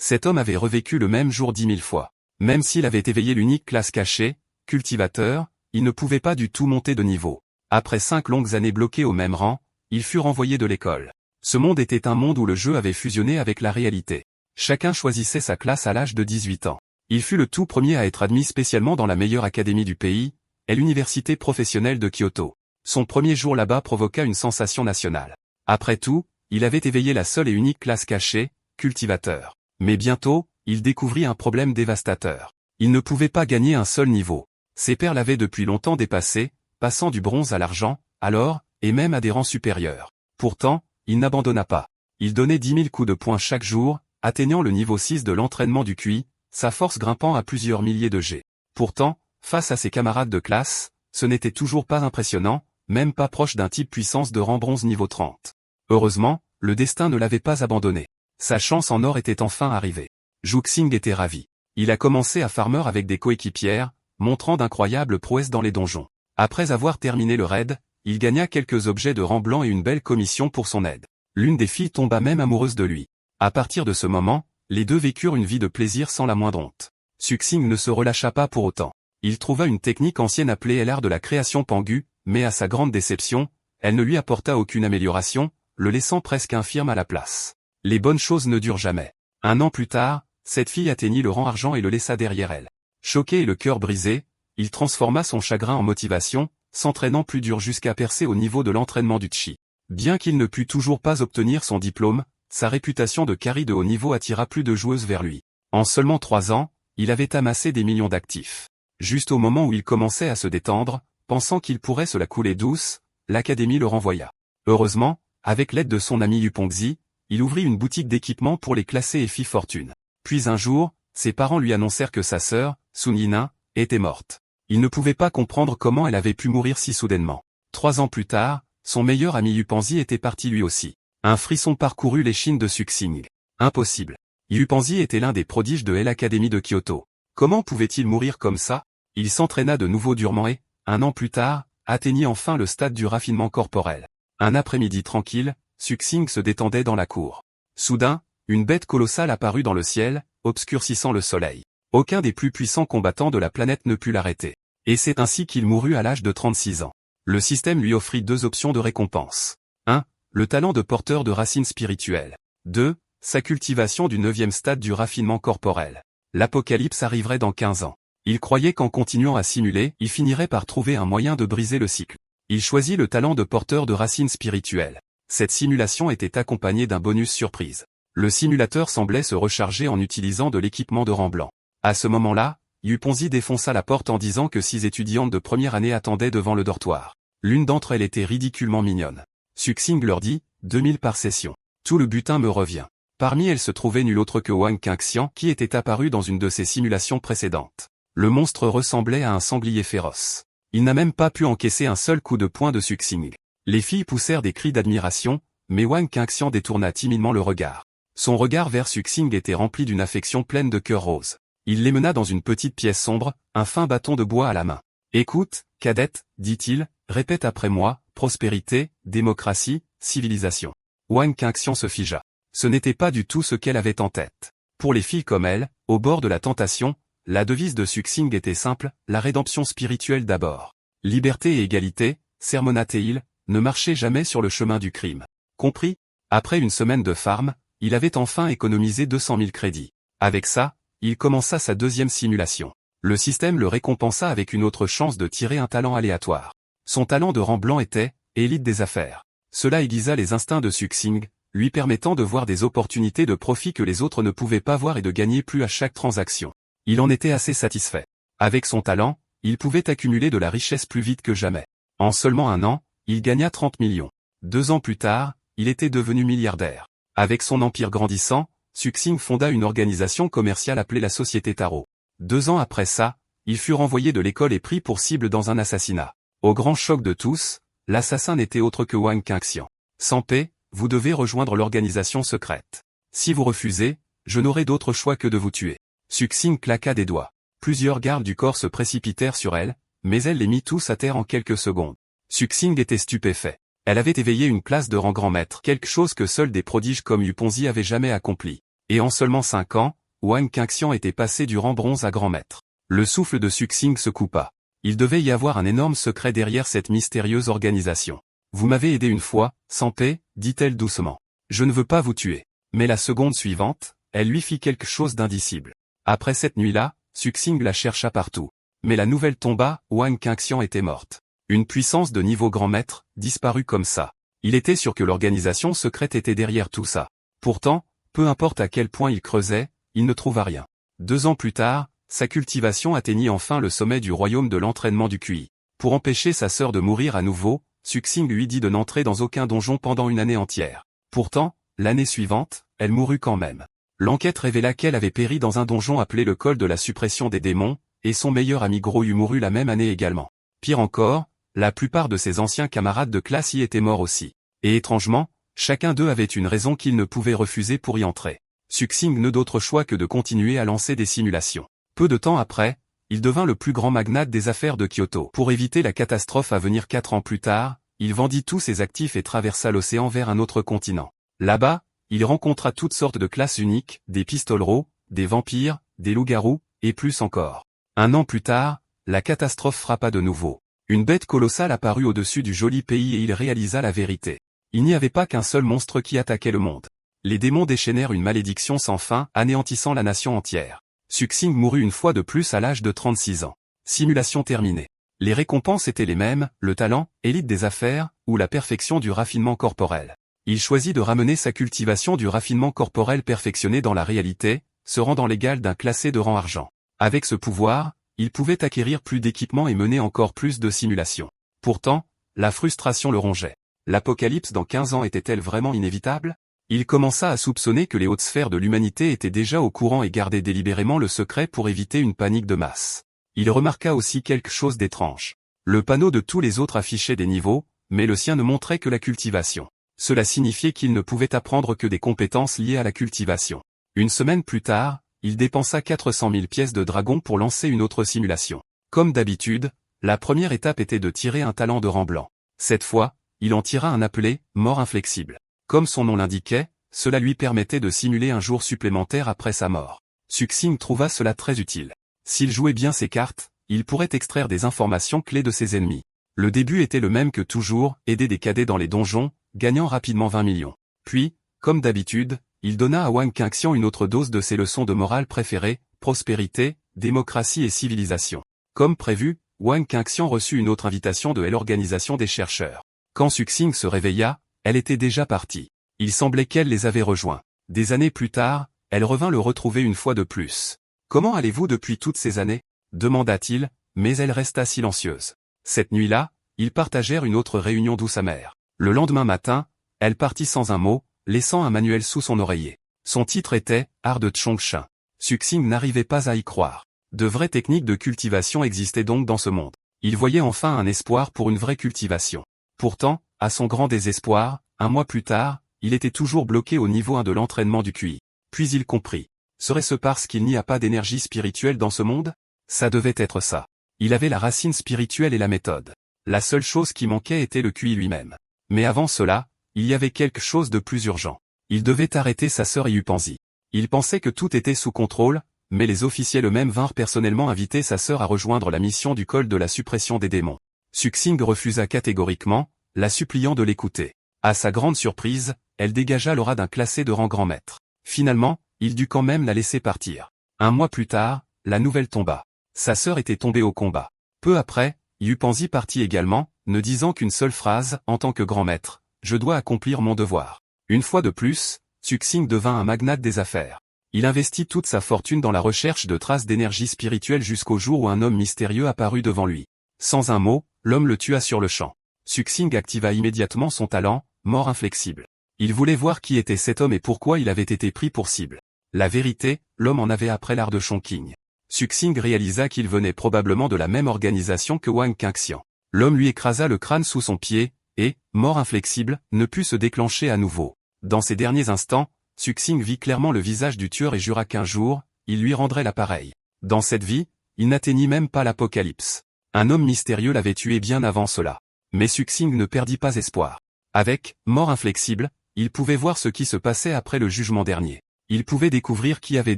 Cet homme avait revécu le même jour 10 000 fois. Même s'il avait éveillé l'unique classe cachée, cultivateur, il ne pouvait pas du tout monter de niveau. Après 5 longues années bloquées au même rang, il fut renvoyé de l'école. Ce monde était un monde où le jeu avait fusionné avec la réalité. Chacun choisissait sa classe à l'âge de 18 ans. Il fut le tout premier à être admis spécialement dans la meilleure académie du pays, et l'université professionnelle de Kyoto. Son premier jour là-bas provoqua une sensation nationale. Après tout, il avait éveillé la seule et unique classe cachée, cultivateur. Mais bientôt, il découvrit un problème dévastateur. Il ne pouvait pas gagner un seul niveau. Ses pairs l'avaient depuis longtemps dépassé, passant du bronze à l'argent, alors, et même à des rangs supérieurs. Pourtant, il n'abandonna pas. Il donnait 10 000 coups de poing chaque jour, atteignant le niveau 6 de l'entraînement du QI, sa force grimpant à plusieurs milliers de G. Pourtant, face à ses camarades de classe, ce n'était toujours pas impressionnant, même pas proche d'un type puissance de rang bronze niveau 30. Heureusement, le destin ne l'avait pas abandonné. Sa chance en or était enfin arrivée. Juxing était ravi. Il a commencé à farmer avec des coéquipières, montrant d'incroyables prouesses dans les donjons. Après avoir terminé le raid, il gagna quelques objets de rang blanc et une belle commission pour son aide. L'une des filles tomba même amoureuse de lui. À partir de ce moment, les deux vécurent une vie de plaisir sans la moindre honte. Juxing ne se relâcha pas pour autant. Il trouva une technique ancienne appelée l'art de la création Pangu, mais à sa grande déception, elle ne lui apporta aucune amélioration, le laissant presque infirme à la place. Les bonnes choses ne durent jamais. 1 an plus tard, cette fille atteignit le rang argent et le laissa derrière elle. Choqué et le cœur brisé, il transforma son chagrin en motivation, s'entraînant plus dur jusqu'à percer au niveau de l'entraînement du Chi. Bien qu'il ne pût toujours pas obtenir son diplôme, sa réputation de carry de haut niveau attira plus de joueuses vers lui. En seulement 3 ans, il avait amassé des millions d'actifs. Juste au moment où il commençait à se détendre, pensant qu'il pourrait se la couler douce, l'académie le renvoya. Heureusement, avec l'aide de son ami Yupongzi, il ouvrit une boutique d'équipement pour les classés et fit fortune. Puis un jour, ses parents lui annoncèrent que sa sœur, Sun Yina, était morte. Il ne pouvait pas comprendre comment elle avait pu mourir si soudainement. 3 ans plus tard, son meilleur ami Yupongzi était parti lui aussi. Un frisson parcourut l'échine de Juxing. Impossible. Yupongzi était l'un des prodiges de l'Académie de Kyoto. Comment pouvait-il mourir comme ça? Il s'entraîna de nouveau durement et, 1 an plus tard, atteignit enfin le stade du raffinement corporel. Un après-midi tranquille, Juxing se détendait dans la cour. Soudain, une bête colossale apparut dans le ciel, obscurcissant le soleil. Aucun des plus puissants combattants de la planète ne put l'arrêter. Et c'est ainsi qu'il mourut à l'âge de 36 ans. Le système lui offrit 2 options de récompense. 1. Le talent de porteur de racines spirituelles. 2. Sa cultivation du 9e stade du raffinement corporel. L'apocalypse arriverait dans 15 ans. Il croyait qu'en continuant à simuler, il finirait par trouver un moyen de briser le cycle. Il choisit le talent de porteur de racines spirituelles. Cette simulation était accompagnée d'un bonus surprise. Le simulateur semblait se recharger en utilisant de l'équipement de rang blanc. À ce moment-là, Yupongzi défonça la porte en disant que 6 étudiantes de première année attendaient devant le dortoir. L'une d'entre elles était ridiculement mignonne. Juxing leur dit, 2000 par session. Tout le butin me revient. Parmi elles se trouvait nul autre que Wang Qingxian qui était apparu dans une de ses simulations précédentes. Le monstre ressemblait à un sanglier féroce. Il n'a même pas pu encaisser un seul coup de poing de Juxing. Les filles poussèrent des cris d'admiration, mais Wang Qingxian détourna timidement le regard. Son regard vers Juxing était rempli d'une affection pleine de cœur rose. Il les mena dans une petite pièce sombre, un fin bâton de bois à la main. « Écoute, cadette, dit-il, répète après moi, prospérité, démocratie, civilisation. » Wang Qingxian se figea. Ce n'était pas du tout ce qu'elle avait en tête. Pour les filles comme elle, au bord de la tentation, la devise de Juxing était simple, la rédemption spirituelle d'abord. Liberté et égalité, sermonnait-il, ne marchez jamais sur le chemin du crime. Compris? Après une semaine de farm, il avait enfin économisé 200 000 crédits. Avec ça, il commença sa 2e simulation. Le système le récompensa avec une autre chance de tirer un talent aléatoire. Son talent de rang blanc était « élite des affaires ». Cela aiguisa les instincts de Juxing, lui permettant de voir des opportunités de profit que les autres ne pouvaient pas voir et de gagner plus à chaque transaction. Il en était assez satisfait. Avec son talent, il pouvait accumuler de la richesse plus vite que jamais. En seulement 1 an, il gagna 30 millions. 2 ans plus tard, il était devenu milliardaire. Avec son empire grandissant, Juxing fonda une organisation commerciale appelée la Société Taro. 2 ans après ça, il fut renvoyé de l'école et pris pour cible dans un assassinat. Au grand choc de tous, l'assassin n'était autre que Wang Qingxian. Sans paix, vous devez rejoindre l'organisation secrète. Si vous refusez, je n'aurai d'autre choix que de vous tuer. Juxing claqua des doigts. Plusieurs gardes du corps se précipitèrent sur elle, mais elle les mit tous à terre en quelques secondes. Juxing était stupéfait. Elle avait éveillé une classe de rang grand maître, quelque chose que seuls des prodiges comme Yupongzi avaient jamais accompli. Et en seulement 5 ans, Wang Qingxian était passé du rang bronze à grand maître. Le souffle de Suxing se coupa. Il devait y avoir un énorme secret derrière cette mystérieuse organisation. Vous m'avez aidé une fois, sans paix, dit-elle doucement. Je ne veux pas vous tuer. Mais la seconde suivante, elle lui fit quelque chose d'indicible. Après cette nuit-là, Suxing la chercha partout. Mais la nouvelle tomba, Wang Qingxian était morte. Une puissance de niveau grand maître, disparut comme ça. Il était sûr que l'organisation secrète était derrière tout ça. Pourtant, peu importe à quel point il creusait, il ne trouva rien. 2 ans plus tard, sa cultivation atteignit enfin le sommet du royaume de l'entraînement du QI. Pour empêcher sa sœur de mourir à nouveau, Suxing lui dit de n'entrer dans aucun donjon pendant une année entière. Pourtant, l'année suivante, elle mourut quand même. L'enquête révéla qu'elle avait péri dans un donjon appelé le col de la suppression des démons, et son meilleur ami Gros Yu mourut la même année également. Pire encore, la plupart de ses anciens camarades de classe y étaient morts aussi. Et étrangement, chacun d'eux avait une raison qu'il ne pouvait refuser pour y entrer. Suxing n'eut d'autre choix que de continuer à lancer des simulations. Peu de temps après, il devint le plus grand magnate des affaires de Kyoto. Pour éviter la catastrophe à venir 4 ans plus tard, il vendit tous ses actifs et traversa l'océan vers un autre continent. Là-bas, il rencontra toutes sortes de classes uniques, des pistoleros, des vampires, des loups-garous, et plus encore. 1 an plus tard, la catastrophe frappa de nouveau. Une bête colossale apparut au-dessus du joli pays et il réalisa la vérité. Il n'y avait pas qu'un seul monstre qui attaquait le monde. Les démons déchaînèrent une malédiction sans fin, anéantissant la nation entière. Suxing mourut une fois de plus à l'âge de 36 ans. Simulation terminée. Les récompenses étaient les mêmes, le talent, élite des affaires, ou la perfection du raffinement corporel. Il choisit de ramener sa cultivation du raffinement corporel perfectionné dans la réalité, se rendant l'égal d'un classé de rang argent. Avec ce pouvoir, il pouvait acquérir plus d'équipements et mener encore plus de simulations. Pourtant, la frustration le rongeait. L'apocalypse dans 15 ans était-elle vraiment inévitable? Il commença à soupçonner que les hautes sphères de l'humanité étaient déjà au courant et gardaient délibérément le secret pour éviter une panique de masse. Il remarqua aussi quelque chose d'étrange. Le panneau de tous les autres affichait des niveaux, mais le sien ne montrait que la cultivation. Cela signifiait qu'il ne pouvait apprendre que des compétences liées à la cultivation. Une semaine plus tard, il dépensa 400 000 pièces de dragon pour lancer une autre simulation. Comme d'habitude, la première étape était de tirer un talent de rang blanc. Cette fois, il en tira un appelé « mort inflexible ». Comme son nom l'indiquait, cela lui permettait de simuler un jour supplémentaire après sa mort. Suxing trouva cela très utile. S'il jouait bien ses cartes, il pourrait extraire des informations clés de ses ennemis. Le début était le même que toujours, aider des cadets dans les donjons, gagnant rapidement 20 millions. Puis, comme d'habitude, il donna à Wang Qingxian une autre dose de ses leçons de morale préférées, prospérité, démocratie et civilisation. Comme prévu, Wang Qingxian reçut une autre invitation de l'organisation des chercheurs. Quand Suxing se réveilla, elle était déjà partie. Il semblait qu'elle les avait rejoints. Des années plus tard, elle revint le retrouver une fois de plus. « Comment allez-vous depuis toutes ces années ?» demanda-t-il, mais elle resta silencieuse. Cette nuit-là, ils partagèrent une autre réunion douce amère. Le lendemain matin, elle partit sans un mot, laissant un manuel sous son oreiller. Son titre était « Art de Chongqing ». Suxing n'arrivait pas à y croire. De vraies techniques de cultivation existaient donc dans ce monde. Il voyait enfin un espoir pour une vraie cultivation. Pourtant, à son grand désespoir, 1 mois plus tard, il était toujours bloqué au niveau 1 de l'entraînement du QI. Puis il comprit. Serait-ce parce qu'il n'y a pas d'énergie spirituelle dans ce monde? Ça devait être ça. Il avait la racine spirituelle et la méthode. La seule chose qui manquait était le QI lui-même. Mais avant cela, il y avait quelque chose de plus urgent. Il devait arrêter sa sœur Yupanzi. Il pensait que tout était sous contrôle, mais les officiels eux-mêmes vinrent personnellement inviter sa sœur à rejoindre la mission du col de la suppression des démons. Suxing refusa catégoriquement, la suppliant de l'écouter. À sa grande surprise, elle dégagea l'aura d'un classé de rang grand maître. Finalement, il dut quand même la laisser partir. 1 mois plus tard, la nouvelle tomba. Sa sœur était tombée au combat. Peu après, Yupanzi partit également, ne disant qu'une seule phrase, en tant que grand maître, « Je dois accomplir mon devoir ». Une fois de plus, Suxing devint un magnate des affaires. Il investit toute sa fortune dans la recherche de traces d'énergie spirituelle jusqu'au jour où un homme mystérieux apparut devant lui. Sans un mot, l'homme le tua sur le champ. Suxing activa immédiatement son talent, mort inflexible. Il voulait voir qui était cet homme et pourquoi il avait été pris pour cible. La vérité, l'homme en avait appris l'art de Chongqing. Suxing réalisa qu'il venait probablement de la même organisation que Wang Qingxian. L'homme lui écrasa le crâne sous son pied, et, mort inflexible, ne put se déclencher à nouveau. Dans ces derniers instants, Suxing vit clairement le visage du tueur et jura qu'un jour, il lui rendrait l'appareil. Dans cette vie, il n'atteignit même pas l'apocalypse. Un homme mystérieux l'avait tué bien avant cela. Mais Suxing ne perdit pas espoir. Avec « mort inflexible », il pouvait voir ce qui se passait après le jugement dernier. Il pouvait découvrir qui avait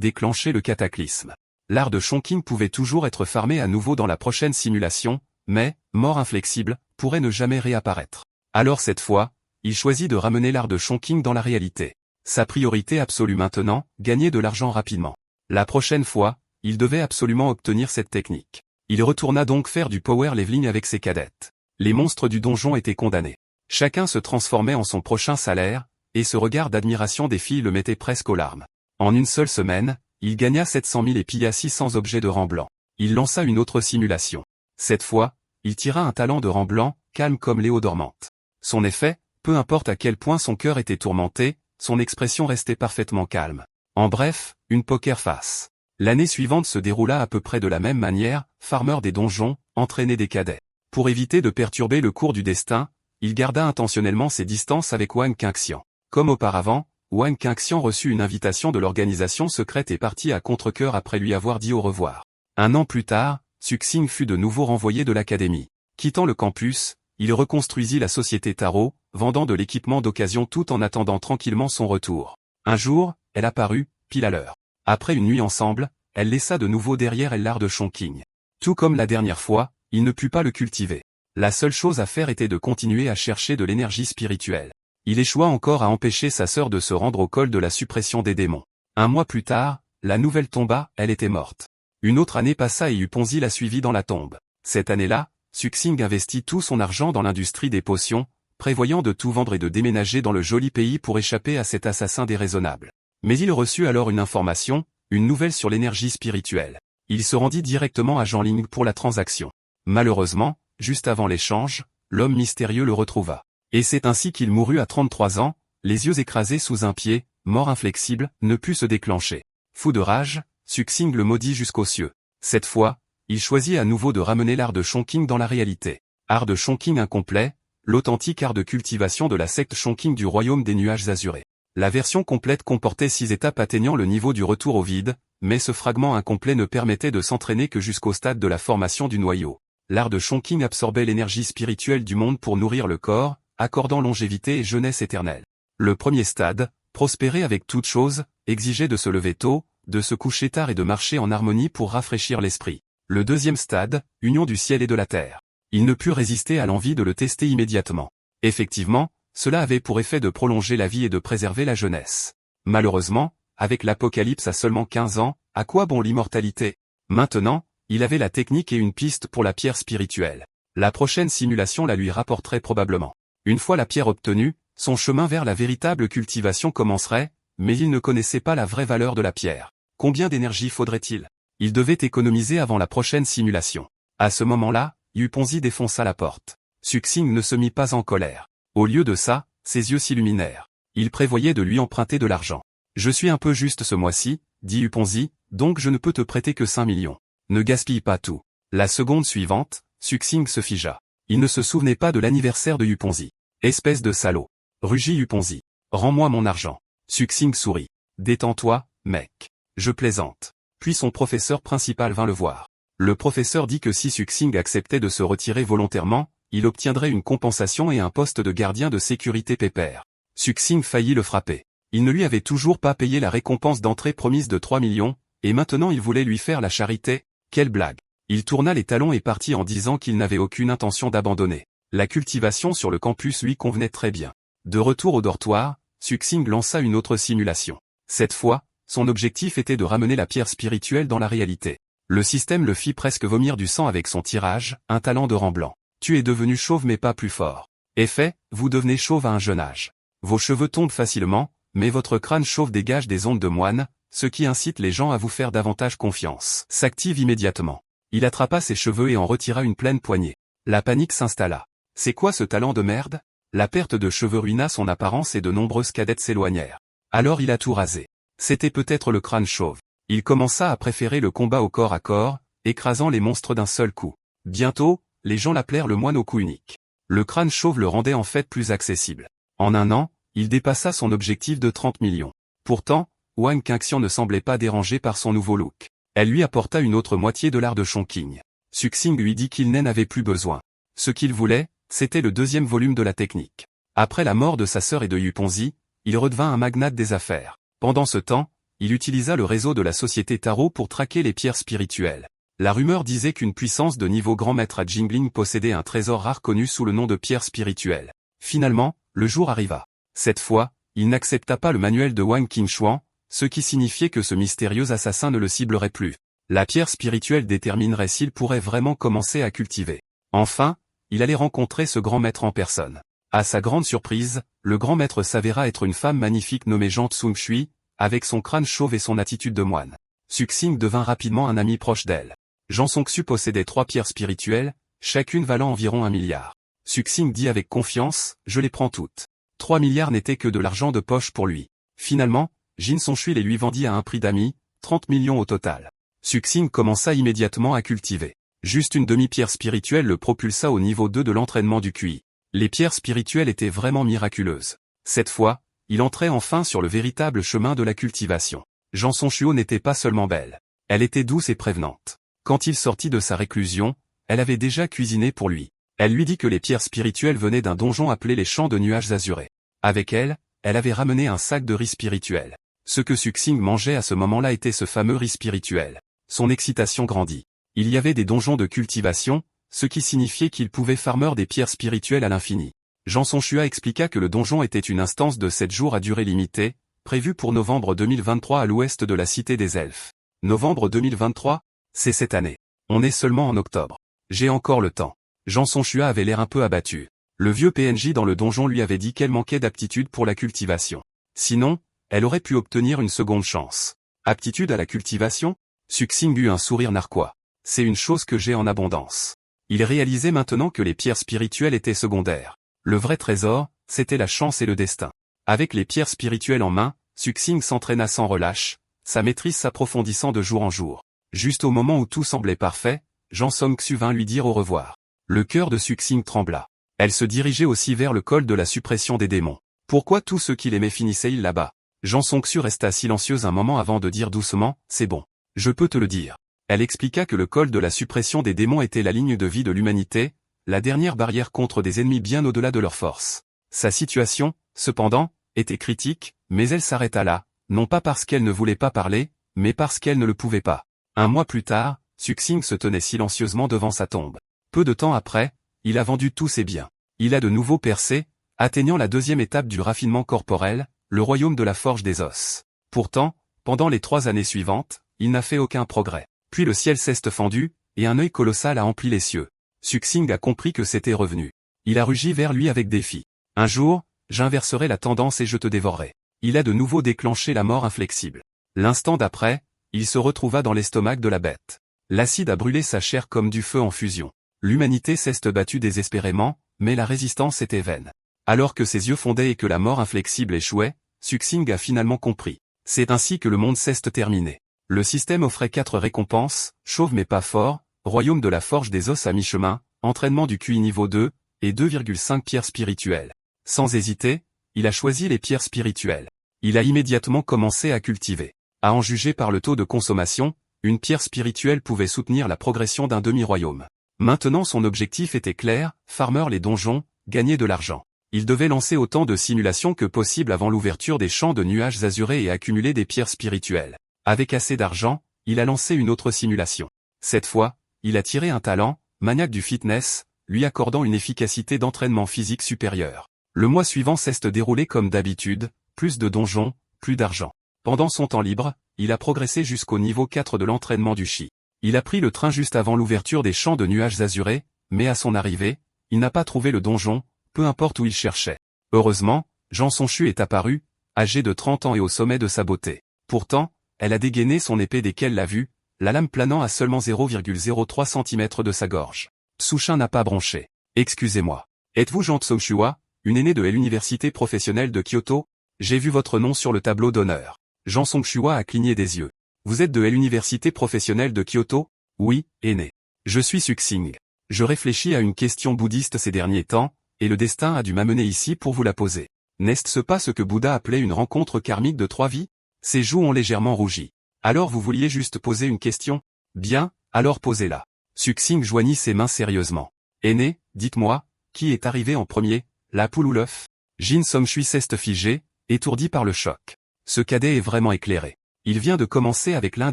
déclenché le cataclysme. L'art de Chongqing pouvait toujours être farmé à nouveau dans la prochaine simulation, mais, mort inflexible, pourrait ne jamais réapparaître. Alors cette fois, il choisit de ramener l'art de Chongqing dans la réalité. Sa priorité absolue maintenant, gagner de l'argent rapidement. La prochaine fois, il devait absolument obtenir cette technique. Il retourna donc faire du power leveling avec ses cadettes. Les monstres du donjon étaient condamnés. Chacun se transformait en son prochain salaire, et ce regard d'admiration des filles le mettait presque aux larmes. En une seule semaine, il gagna 700 000 et pilla 600 objets de rang blanc. Il lança une autre simulation. Cette fois, il tira un talent de rang blanc, calme comme Léo dormante. Son effet, peu importe à quel point son cœur était tourmenté, son expression restait parfaitement calme. En bref, une poker face. L'année suivante se déroula à peu près de la même manière, Farmer des donjons, entraînait des cadets. Pour éviter de perturber le cours du destin, il garda intentionnellement ses distances avec Wang Qingxian. Comme auparavant, Wang Qingxian reçut une invitation de l'organisation secrète et partit à contre-cœur après lui avoir dit au revoir. Un an plus tard, Suxing fut de nouveau renvoyé de l'académie. Quittant le campus, il reconstruisit la société Taro, vendant de l'équipement d'occasion tout en attendant tranquillement son retour. Un jour, elle apparut, pile à l'heure. Après une nuit ensemble, elle laissa de nouveau derrière elle l'art de Chongqing. Tout comme la dernière fois, il ne put pas le cultiver. La seule chose à faire était de continuer à chercher de l'énergie spirituelle. Il échoua encore à empêcher sa sœur de se rendre au col de la suppression des démons. Un mois plus tard, la nouvelle tomba, elle était morte. Une autre année passa et Yuponzi la suivit dans la tombe. Cette année-là, Suxing investit tout son argent dans l'industrie des potions, prévoyant de tout vendre et de déménager dans le joli pays pour échapper à cet assassin déraisonnable. Mais il reçut alors une information, une nouvelle sur l'énergie spirituelle. Il se rendit directement à Jiangling pour la transaction. Malheureusement, juste avant l'échange, l'homme mystérieux le retrouva. Et c'est ainsi qu'il mourut à 33 ans, les yeux écrasés sous un pied, mort inflexible, ne put se déclencher. Fou de rage, Suxing le maudit jusqu'aux cieux. Cette fois, il choisit à nouveau de ramener l'art de Chongqing dans la réalité. Art de Chongqing incomplet, l'authentique art de cultivation de la secte Chongqing du royaume des nuages azurés. La version complète comportait 6 étapes atteignant le niveau du retour au vide, mais ce fragment incomplet ne permettait de s'entraîner que jusqu'au stade de la formation du noyau. L'art de Chongqing absorbait l'énergie spirituelle du monde pour nourrir le corps, accordant longévité et jeunesse éternelle. Le premier stade, prospérer avec toute chose, exigeait de se lever tôt, de se coucher tard et de marcher en harmonie pour rafraîchir l'esprit. Le deuxième stade, union du ciel et de la terre. Il ne put résister à l'envie de le tester immédiatement. Effectivement, cela avait pour effet de prolonger la vie et de préserver la jeunesse. Malheureusement, avec l'Apocalypse à seulement 15 ans, à quoi bon l'immortalité? Maintenant, il avait la technique et une piste pour la pierre spirituelle. La prochaine simulation la lui rapporterait probablement. Une fois la pierre obtenue, son chemin vers la véritable cultivation commencerait, mais il ne connaissait pas la vraie valeur de la pierre. Combien d'énergie faudrait-il? Il devait économiser avant la prochaine simulation. À ce moment-là, Yuponzi défonça la porte. Suxing ne se mit pas en colère. Au lieu de ça, ses yeux s'illuminèrent. Il prévoyait de lui emprunter de l'argent. « Je suis un peu juste ce mois-ci, dit Yuponzi, donc je ne peux te prêter que 5 millions. Ne gaspille pas tout. » La seconde suivante, Suxing se figea. Il ne se souvenait pas de l'anniversaire de Yuponzi. « Espèce de salaud. » Rugit Yuponzi. « Rends-moi mon argent. » Suxing sourit. « Détends-toi, mec. Je plaisante. » Puis son professeur principal vint le voir. Le professeur dit que si Suxing acceptait de se retirer volontairement, il obtiendrait une compensation et un poste de gardien de sécurité pépère. Suxing faillit le frapper. Il ne lui avait toujours pas payé la récompense d'entrée promise de 3 millions, et maintenant il voulait lui faire la charité. Quelle blague! Il tourna les talons et partit en disant qu'il n'avait aucune intention d'abandonner. La cultivation sur le campus lui convenait très bien. De retour au dortoir, Suxing lança une autre simulation. Cette fois, son objectif était de ramener la pierre spirituelle dans la réalité. Le système le fit presque vomir du sang avec son tirage, un talent de rang blanc. Tu es devenu chauve mais pas plus fort. Effet, vous devenez chauve à un jeune âge. Vos cheveux tombent facilement, mais votre crâne chauve dégage des ondes de moine, ce qui incite les gens à vous faire davantage confiance. S'active immédiatement. Il attrapa ses cheveux et en retira une pleine poignée. La panique s'installa. C'est quoi ce talent de merde? La perte de cheveux ruina son apparence et de nombreuses cadettes s'éloignèrent. Alors il a tout rasé. C'était peut-être le crâne chauve. Il commença à préférer le combat au corps à corps, écrasant les monstres d'un seul coup. Bientôt, les gens l'appelèrent le moine au coup unique. Le crâne chauve le rendait en fait plus accessible. En un an, il dépassa son objectif de 30 millions. Pourtant, Wang Qingxian ne semblait pas dérangé par son nouveau look. Elle lui apporta une autre moitié de l'art de Chongqing. Suxing lui dit qu'il n'en avait plus besoin. Ce qu'il voulait, c'était le deuxième volume de la technique. Après la mort de sa sœur et de Yuponzi, il redevint un magnate des affaires. Pendant ce temps, il utilisa le réseau de la société Tarot pour traquer les pierres spirituelles. La rumeur disait qu'une puissance de niveau grand maître à Jingling possédait un trésor rare connu sous le nom de pierre spirituelle. Finalement, le jour arriva. Cette fois, il n'accepta pas le manuel de Wang Qingshuang, ce qui signifiait que ce mystérieux assassin ne le ciblerait plus. La pierre spirituelle déterminerait s'il pourrait vraiment commencer à cultiver. Enfin, il allait rencontrer ce grand maître en personne. À sa grande surprise, le grand maître s'avéra être une femme magnifique nommée Zhang Tsungshui, avec son crâne chauve et son attitude de moine. Suxing devint rapidement un ami proche d'elle. Zhang Tsungshui possédait 3 pierres spirituelles, chacune valant environ 1 milliard. Suxing dit avec confiance, je les prends toutes. 3 milliards n'étaient que de l'argent de poche pour lui. Finalement, Jin Songshui les lui vendit à un prix d'ami, 30 millions au total. Suxing commença immédiatement à cultiver. Juste une demi-pierre spirituelle le propulsa au niveau 2 de l'entraînement du QI. Les pierres spirituelles étaient vraiment miraculeuses. Cette fois, il entrait enfin sur le véritable chemin de la cultivation. Zhang Songshui n'était pas seulement belle. Elle était douce et prévenante. Quand il sortit de sa réclusion, elle avait déjà cuisiné pour lui. Elle lui dit que les pierres spirituelles venaient d'un donjon appelé les Champs de Nuages Azurés. Avec elle, elle avait ramené un sac de riz spirituel. Ce que Suxing mangeait à ce moment-là était ce fameux riz spirituel. Son excitation grandit. Il y avait des donjons de cultivation, ce qui signifiait qu'il pouvait farmer des pierres spirituelles à l'infini. Zhang Songshui expliqua que le donjon était une instance de 7 jours à durée limitée, prévue pour novembre 2023 à l'ouest de la Cité des Elfes. Novembre 2023, c'est cette année. On est seulement en octobre. J'ai encore le temps. Zhang Songshui avait l'air un peu abattu. Le vieux PNJ dans le donjon lui avait dit qu'elle manquait d'aptitude pour la cultivation. Sinon, elle aurait pu obtenir une seconde chance. Aptitude à la cultivation? Suxing eut un sourire narquois. C'est une chose que j'ai en abondance. Il réalisait maintenant que les pierres spirituelles étaient secondaires. Le vrai trésor, c'était la chance et le destin. Avec les pierres spirituelles en main, Suxing s'entraîna sans relâche, sa maîtrise s'approfondissant de jour en jour. Juste au moment où tout semblait parfait, Zhang Songshui vint lui dire au revoir. Le cœur de Suxing trembla. Elle se dirigeait aussi vers le col de la suppression des démons. Pourquoi tous ceux qui l'aimaient finissaient-ils là-bas? Zhang Songshui resta silencieuse un moment avant de dire doucement, c'est bon. Je peux te le dire. Elle expliqua que le col de la suppression des démons était la ligne de vie de l'humanité, la dernière barrière contre des ennemis bien au-delà de leur force. Sa situation, cependant, était critique, mais elle s'arrêta là, non pas parce qu'elle ne voulait pas parler, mais parce qu'elle ne le pouvait pas. Un mois plus tard, Suxing se tenait silencieusement devant sa tombe. Peu de temps après, il a vendu tous ses biens. Il a de nouveau percé, atteignant la 2e étape du raffinement corporel, le royaume de la forge des os. Pourtant, pendant les 3 années suivantes, il n'a fait aucun progrès. Puis le ciel s'est fendu, et un œil colossal a empli les cieux. Suxing a compris que c'était revenu. Il a rugi vers lui avec défi. Un jour, j'inverserai la tendance et je te dévorerai. Il a de nouveau déclenché la mort inflexible. L'instant d'après, il se retrouva dans l'estomac de la bête. L'acide a brûlé sa chair comme du feu en fusion. L'humanité s'est battue désespérément, mais la résistance était vaine. Alors que ses yeux fondaient et que la mort inflexible échouait, Suxing a finalement compris. C'est ainsi que le monde s'est terminé. Le système offrait 4 récompenses, chauve mais pas fort, royaume de la forge des os à mi-chemin, entraînement du QI niveau 2, et 2,5 pierres spirituelles. Sans hésiter, il a choisi les pierres spirituelles. Il a immédiatement commencé à cultiver. À en juger par le taux de consommation, une pierre spirituelle pouvait soutenir la progression d'un demi-royaume. Maintenant son objectif était clair, farmer les donjons, gagner de l'argent. Il devait lancer autant de simulations que possible avant l'ouverture des champs de nuages azurés et accumuler des pierres spirituelles. Avec assez d'argent, il a lancé une autre simulation. Cette fois, il a tiré un talent, maniaque du fitness, lui accordant une efficacité d'entraînement physique supérieure. Le mois suivant s'est déroulé comme d'habitude, plus de donjons, plus d'argent. Pendant son temps libre, il a progressé jusqu'au niveau 4 de l'entraînement du Chi. Il a pris le train juste avant l'ouverture des champs de nuages azurés, mais à son arrivée, il n'a pas trouvé le donjon, peu importe où il cherchait. Heureusement, Zhang Songshui est apparu, âgé de 30 ans et au sommet de sa beauté. Pourtant, elle a dégainé son épée dès qu'elle l'a vue, la lame planant à seulement 0,03 cm de sa gorge. Tsushin n'a pas bronché. Excusez-moi. Êtes-vous Zhang Songshui, une aînée de l'université professionnelle de Kyoto? J'ai vu votre nom sur le tableau d'honneur. Zhang Songshui a cligné des yeux. Vous êtes de l'université professionnelle de Kyoto? Oui, aîné. Je suis Suxing. Je réfléchis à une question bouddhiste ces derniers temps, et le destin a dû m'amener ici pour vous la poser. N'est-ce pas ce que Bouddha appelait une rencontre karmique de 3 vies? Ses joues ont légèrement rougi. Alors vous vouliez juste poser une question? Bien, alors posez-la. Suxing joignit ses mains sérieusement. Aîné, dites-moi, qui est arrivé en premier, la poule ou l'œuf? Jin Songshui s'est figé, étourdi par le choc. Ce cadet est vraiment éclairé. Il vient de commencer avec l'un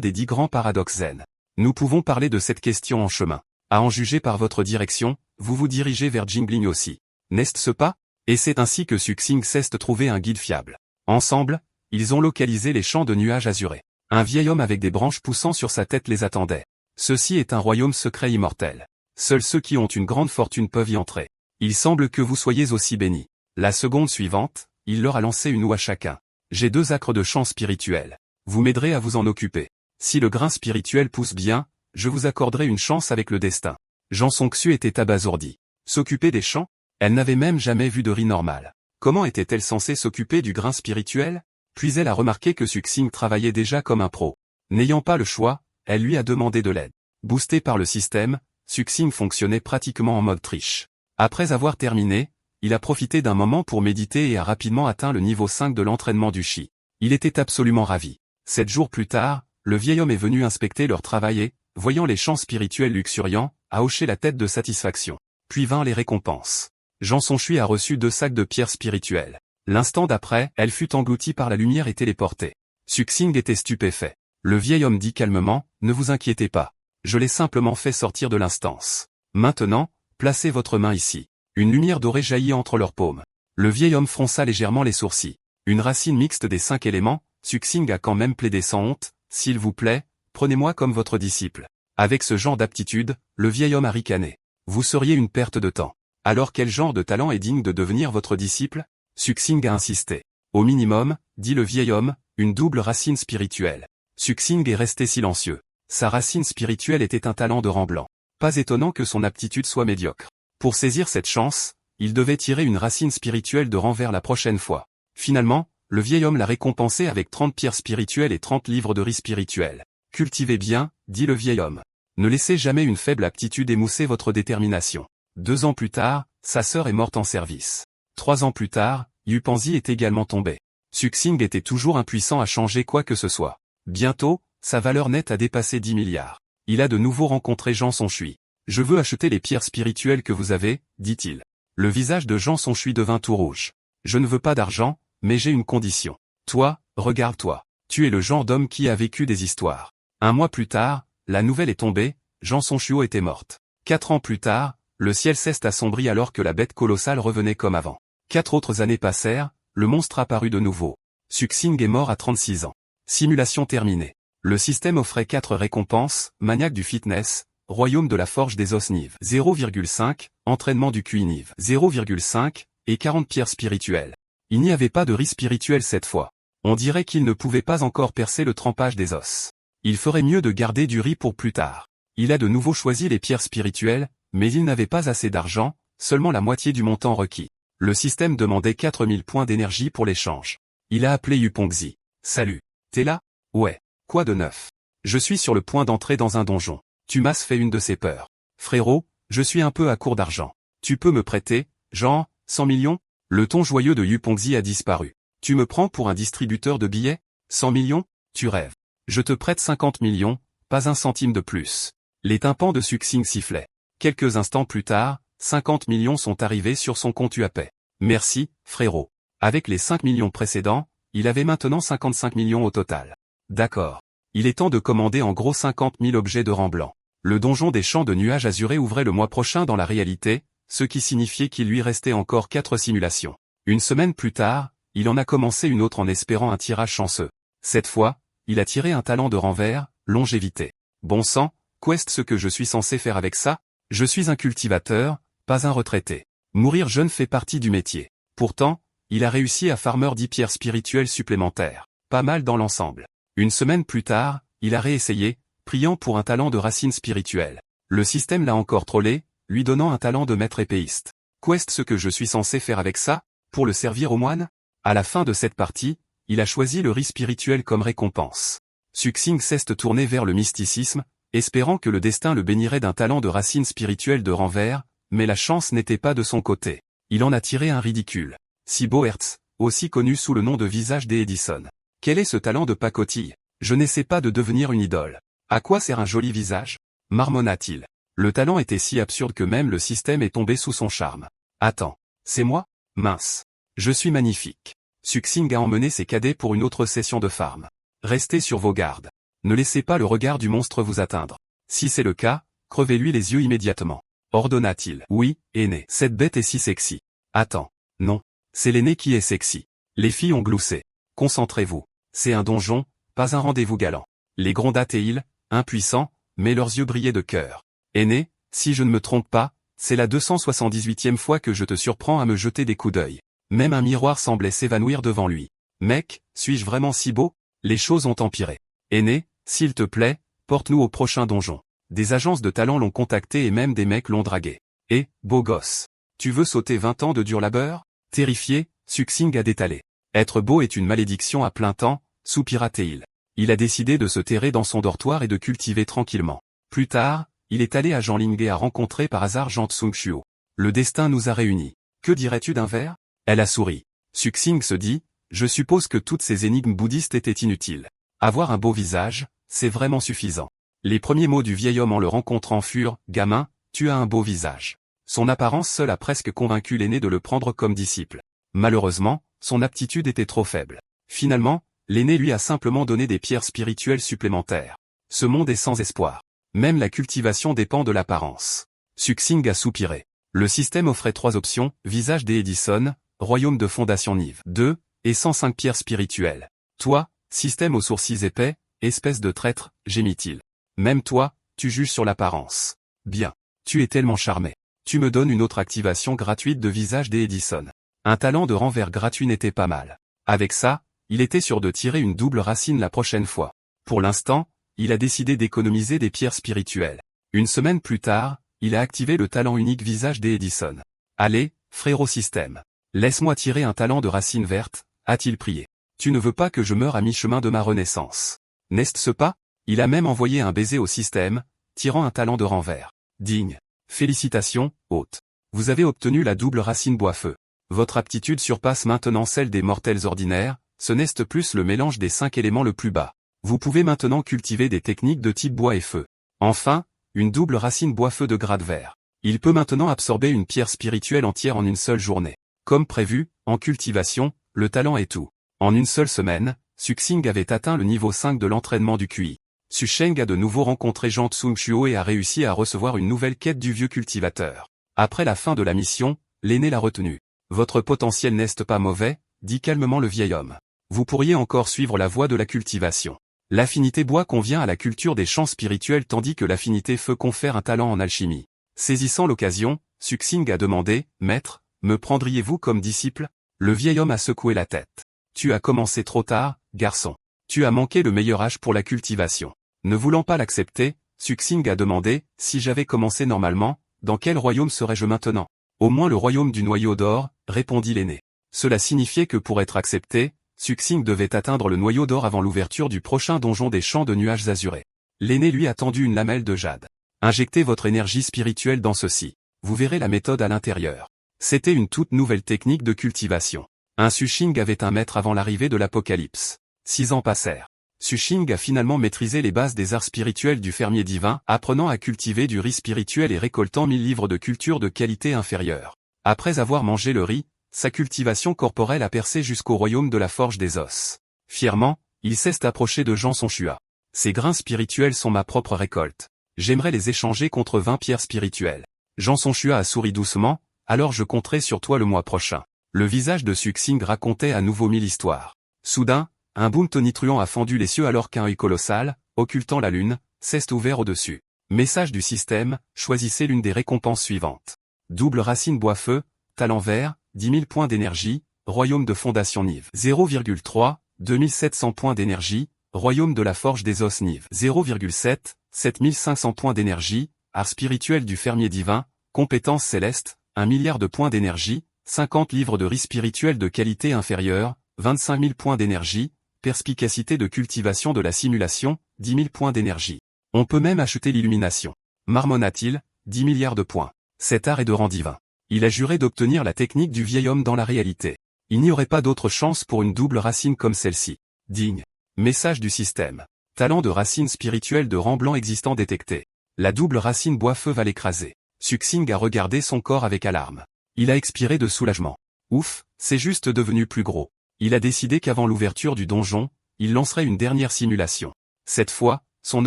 des 10 grands paradoxes zen. Nous pouvons parler de cette question en chemin. À en juger par votre direction, vous vous dirigez vers Jingling aussi. N'est-ce pas? Et c'est ainsi que Suxing cesse de trouver un guide fiable. Ensemble, ils ont localisé les champs de nuages azurés. Un vieil homme avec des branches poussant sur sa tête les attendait. Ceci est un royaume secret immortel. Seuls ceux qui ont une grande fortune peuvent y entrer. Il semble que vous soyez aussi bénis. La seconde suivante, il leur a lancé une oue à chacun. J'ai 2 acres de champs spirituels. Vous m'aiderez à vous en occuper. Si le grain spirituel pousse bien, je vous accorderai une chance avec le destin. Jean Songxu était abasourdi. S'occuper des champs? Elle n'avait même jamais vu de riz normal. Comment était-elle censée s'occuper du grain spirituel? Puis elle a remarqué que Suxing travaillait déjà comme un pro. N'ayant pas le choix, elle lui a demandé de l'aide. Boosté par le système, Suxing fonctionnait pratiquement en mode triche. Après avoir terminé, il a profité d'un moment pour méditer et a rapidement atteint le niveau 5 de l'entraînement du Chi. Il était absolument ravi. 7 jours plus tard, le vieil homme est venu inspecter leur travail et, voyant les champs spirituels luxuriants, a hoché la tête de satisfaction. Puis vinrent les récompenses. Jean Songxu a reçu 2 sacs de pierres spirituelles. L'instant d'après, elle fut engloutie par la lumière et téléportée. Suxing était stupéfait. Le vieil homme dit calmement, « Ne vous inquiétez pas. Je l'ai simplement fait sortir de l'instance. Maintenant, placez votre main ici. » Une lumière dorée jaillit entre leurs paumes. Le vieil homme fronça légèrement les sourcils. Une racine mixte des 5 éléments, Suxing a quand même plaidé sans honte, « S'il vous plaît, prenez-moi comme votre disciple. » Avec ce genre d'aptitude, le vieil homme a ricané. « Vous seriez une perte de temps. Alors quel genre de talent est digne de devenir votre disciple ?» Suxing a insisté. « Au minimum, dit le vieil homme, une double racine spirituelle. » Suxing est resté silencieux. Sa racine spirituelle était un talent de rang blanc. Pas étonnant que son aptitude soit médiocre. Pour saisir cette chance, il devait tirer une racine spirituelle de rang vert la prochaine fois. Finalement, le vieil homme l'a récompensé avec 30 pierres spirituelles et 30 livres de riz spirituel. « Cultivez bien, dit le vieil homme. Ne laissez jamais une faible aptitude émousser votre détermination. » 2 ans plus tard, sa sœur est morte en service. 3 ans plus tard, Yu Panzi est également tombé. Suxing était toujours impuissant à changer quoi que ce soit. Bientôt, sa valeur nette a dépassé 10 milliards. Il a de nouveau rencontré Jean Songxu. « Je veux acheter les pierres spirituelles que vous avez, dit-il. » Le visage de Jean Songxu devint tout rouge. « Je ne veux pas d'argent, mais j'ai une condition. Toi, regarde-toi. Tu es le genre d'homme qui a vécu des histoires. » 1 mois plus tard, la nouvelle est tombée, Jean Songxu était morte. 4 ans plus tard, le ciel s'est assombri alors que la bête colossale revenait comme avant. 4 autres années passèrent, le monstre apparut de nouveau. Suxing est mort à 36 ans. Simulation terminée. Le système offrait 4 récompenses, maniaque du fitness, royaume de la forge des os Niv 0,5, entraînement du QI Niv 0,5, et 40 pierres spirituelles. Il n'y avait pas de riz spirituel cette fois. On dirait qu'il ne pouvait pas encore percer le trempage des os. Il ferait mieux de garder du riz pour plus tard. Il a de nouveau choisi les pierres spirituelles, mais il n'avait pas assez d'argent, seulement la moitié du montant requis. Le système demandait 4000 points d'énergie pour l'échange. Il a appelé Yupongzi. « Salut. T'es là? Ouais. Quoi de neuf? Je suis sur le point d'entrer dans un donjon. Tu m'as fait une de ces peurs. Frérot, je suis un peu à court d'argent. Tu peux me prêter, genre, 100 millions? » Le ton joyeux de Yupongzi a disparu. « Tu me prends pour un distributeur de billets? 100 millions? Tu rêves. Je te prête 50 millions, pas un centime de plus. » Les tympans de Suxing sifflaient. Quelques instants plus tard, 50 millions sont arrivés sur son compte UAPay. « Merci, frérot. » Avec les 5 millions précédents, il avait maintenant 55 millions au total. D'accord. Il est temps de commander en gros 50 000 objets de rang blanc. Le donjon des champs de nuages azurés ouvrait le mois prochain dans la réalité, ce qui signifiait qu'il lui restait encore 4 simulations. Une semaine plus tard, il en a commencé une autre en espérant un tirage chanceux. Cette fois, il a tiré un talent de rang vert, longévité. Bon sang, qu'est-ce ce que je suis censé faire avec ça? Je suis un cultivateur, pas un retraité. Mourir jeune fait partie du métier. Pourtant, il a réussi à farmer 10 pierres spirituelles supplémentaires. Pas mal dans l'ensemble. Une semaine plus tard, il a réessayé, priant pour un talent de racine spirituelle. Le système l'a encore trollé, lui donnant un talent de maître épéiste. Qu'est-ce ce que je suis censé faire avec ça? Pour le servir aux moines? À la fin de cette partie, il a choisi le riz spirituel comme récompense. Suxing s'est tourné vers le mysticisme, espérant que le destin le bénirait d'un talent de racine spirituelle de rang vert, mais la chance n'était pas de son côté. Il en a tiré un ridicule. Sibo Hertz, aussi connu sous le nom de visage des Edison. Quel est ce talent de pacotille? Je n'essaie pas de devenir une idole. À quoi sert un joli visage? Marmonna-t-il. Le talent était si absurde que même le système est tombé sous son charme. Attends. C'est moi? Mince. Je suis magnifique. Suxing a emmené ses cadets pour une autre session de farm. Restez sur vos gardes. Ne laissez pas le regard du monstre vous atteindre. Si c'est le cas, crevez-lui les yeux immédiatement. Ordonna-t-il. Oui, aîné. Cette bête est si sexy. Attends. Non. C'est l'aîné qui est sexy. Les filles ont gloussé. Concentrez-vous. C'est un donjon, pas un rendez-vous galant. Les gronda-t-il, impuissants, mais leurs yeux brillaient de cœur. Aîné, si je ne me trompe pas, c'est la 278e fois que je te surprends à me jeter des coups d'œil. Même un miroir semblait s'évanouir devant lui. Mec, suis-je vraiment si beau? Les choses ont empiré. Aîné, s'il te plaît, porte-nous au prochain donjon. Des agences de talent l'ont contacté et même des mecs l'ont dragué. Et, beau gosse. Tu veux sauter 20 ans de dur labeur? Terrifié, Suxing a détalé. Être beau est une malédiction à plein temps, soupira-t-il. Il a décidé de se terrer dans son dortoir et de cultiver tranquillement. Plus tard, il est allé à Jiangling et a rencontré par hasard Zhang Tsungxiu. Le destin nous a réunis. Que dirais-tu d'un verre? Elle a souri. Suxing se dit, je suppose que toutes ces énigmes bouddhistes étaient inutiles. Avoir un beau visage, c'est vraiment suffisant. Les premiers mots du vieil homme en le rencontrant furent, gamin, tu as un beau visage. Son apparence seule a presque convaincu l'aîné de le prendre comme disciple. Malheureusement, son aptitude était trop faible. Finalement, l'aîné lui a simplement donné des pierres spirituelles supplémentaires. Ce monde est sans espoir. Même la cultivation dépend de l'apparence. Suxing a soupiré. Le système offrait 3 options, visage des Edison, royaume de fondation Nive 2, et 105 pierres spirituelles. Toi, système aux sourcils épais, espèce de traître, gémit-il. Même toi, tu juges sur l'apparence. Bien. Tu es tellement charmé. Tu me donnes une autre activation gratuite de visage des Edison. Un talent de renvers gratuit n'était pas mal. Avec ça, il était sûr de tirer une double racine la prochaine fois. Pour l'instant, il a décidé d'économiser des pierres spirituelles. Une semaine plus tard, il a activé le talent unique visage des Edison. Allez, frérot système. Laisse-moi tirer un talent de racine verte, a-t-il prié. Tu ne veux pas que je meure à mi-chemin de ma renaissance. N'est-ce pas? Il a même envoyé un baiser au système, tirant un talent de renvers. Digne. Félicitations, hôte. Vous avez obtenu la double racine bois-feu. Votre aptitude surpasse maintenant celle des mortels ordinaires, ce n'est plus le mélange des 5 éléments le plus bas. Vous pouvez maintenant cultiver des techniques de type bois et feu. Enfin, une double racine bois-feu de grade vert. Il peut maintenant absorber une pierre spirituelle entière en une seule journée. Comme prévu, en cultivation, le talent est tout. En une seule semaine, Suxing avait atteint le niveau 5 de l'entraînement du QI. Susheng a de nouveau rencontré Zhang Tsungxiu et a réussi à recevoir une nouvelle quête du vieux cultivateur. Après la fin de la mission, l'aîné l'a retenu. Votre potentiel n'est pas mauvais, dit calmement le vieil homme. Vous pourriez encore suivre la voie de la cultivation. L'affinité bois convient à la culture des champs spirituels tandis que l'affinité feu confère un talent en alchimie. Saisissant l'occasion, Suxing a demandé, Maître, me prendriez-vous comme disciple? Le vieil homme a secoué la tête. Tu as commencé trop tard, garçon. Tu as manqué le meilleur âge pour la cultivation. Ne voulant pas l'accepter, Suxing a demandé, si j'avais commencé normalement, dans quel royaume serais-je maintenant? Au moins le royaume du noyau d'or, répondit l'aîné. Cela signifiait que pour être accepté, Suxing devait atteindre le noyau d'or avant l'ouverture du prochain donjon des champs de nuages azurés. L'aîné lui a tendu une lamelle de jade. Injectez votre énergie spirituelle dans ceci. Vous verrez la méthode à l'intérieur. C'était une toute nouvelle technique de cultivation. Un Sushing avait un maître avant l'arrivée de l'apocalypse. 6 ans passèrent. Sushing a finalement maîtrisé les bases des arts spirituels du fermier divin, apprenant à cultiver du riz spirituel et récoltant 1000 livres de culture de qualité inférieure. Après avoir mangé le riz, sa cultivation corporelle a percé jusqu'au royaume de la forge des os. Fièrement, il s'est approché de Zhang Tsungxiu. Ces grains spirituels sont ma propre récolte. J'aimerais les échanger contre 20 pierres spirituelles. Zhang Tsungxiu a souri doucement, alors je compterai sur toi le mois prochain. Le visage de Suxing racontait à nouveau 1000 histoires. Soudain, un boom tonitruant a fendu les cieux alors qu'un œil colossal, occultant la lune, s'est ouvert au-dessus. Message du système, choisissez l'une des récompenses suivantes. Double racine bois-feu, talent vert, 10 000 points d'énergie, royaume de fondation Nive. 0,3, 2700 points d'énergie, royaume de la forge des os Nive. 0,7, 7500 points d'énergie, art spirituel du fermier divin, compétence céleste, 1 milliard de points d'énergie, 50 livres de riz spirituel de qualité inférieure, 25 000 points d'énergie, perspicacité de cultivation de la simulation, 10 000 points d'énergie. On peut même acheter l'illumination. Marmonna-t-il, 10 milliards de points. Cet art est de rang divin. Il a juré d'obtenir la technique du vieil homme dans la réalité. Il n'y aurait pas d'autre chance pour une double racine comme celle-ci. Digne. Message du système. Talent de racine spirituelle de rang blanc existant détecté. La double racine bois-feu va l'écraser. Suxing a regardé son corps avec alarme. Il a expiré de soulagement. Ouf, c'est juste devenu plus gros. Il a décidé qu'avant l'ouverture du donjon, il lancerait une dernière simulation. Cette fois, son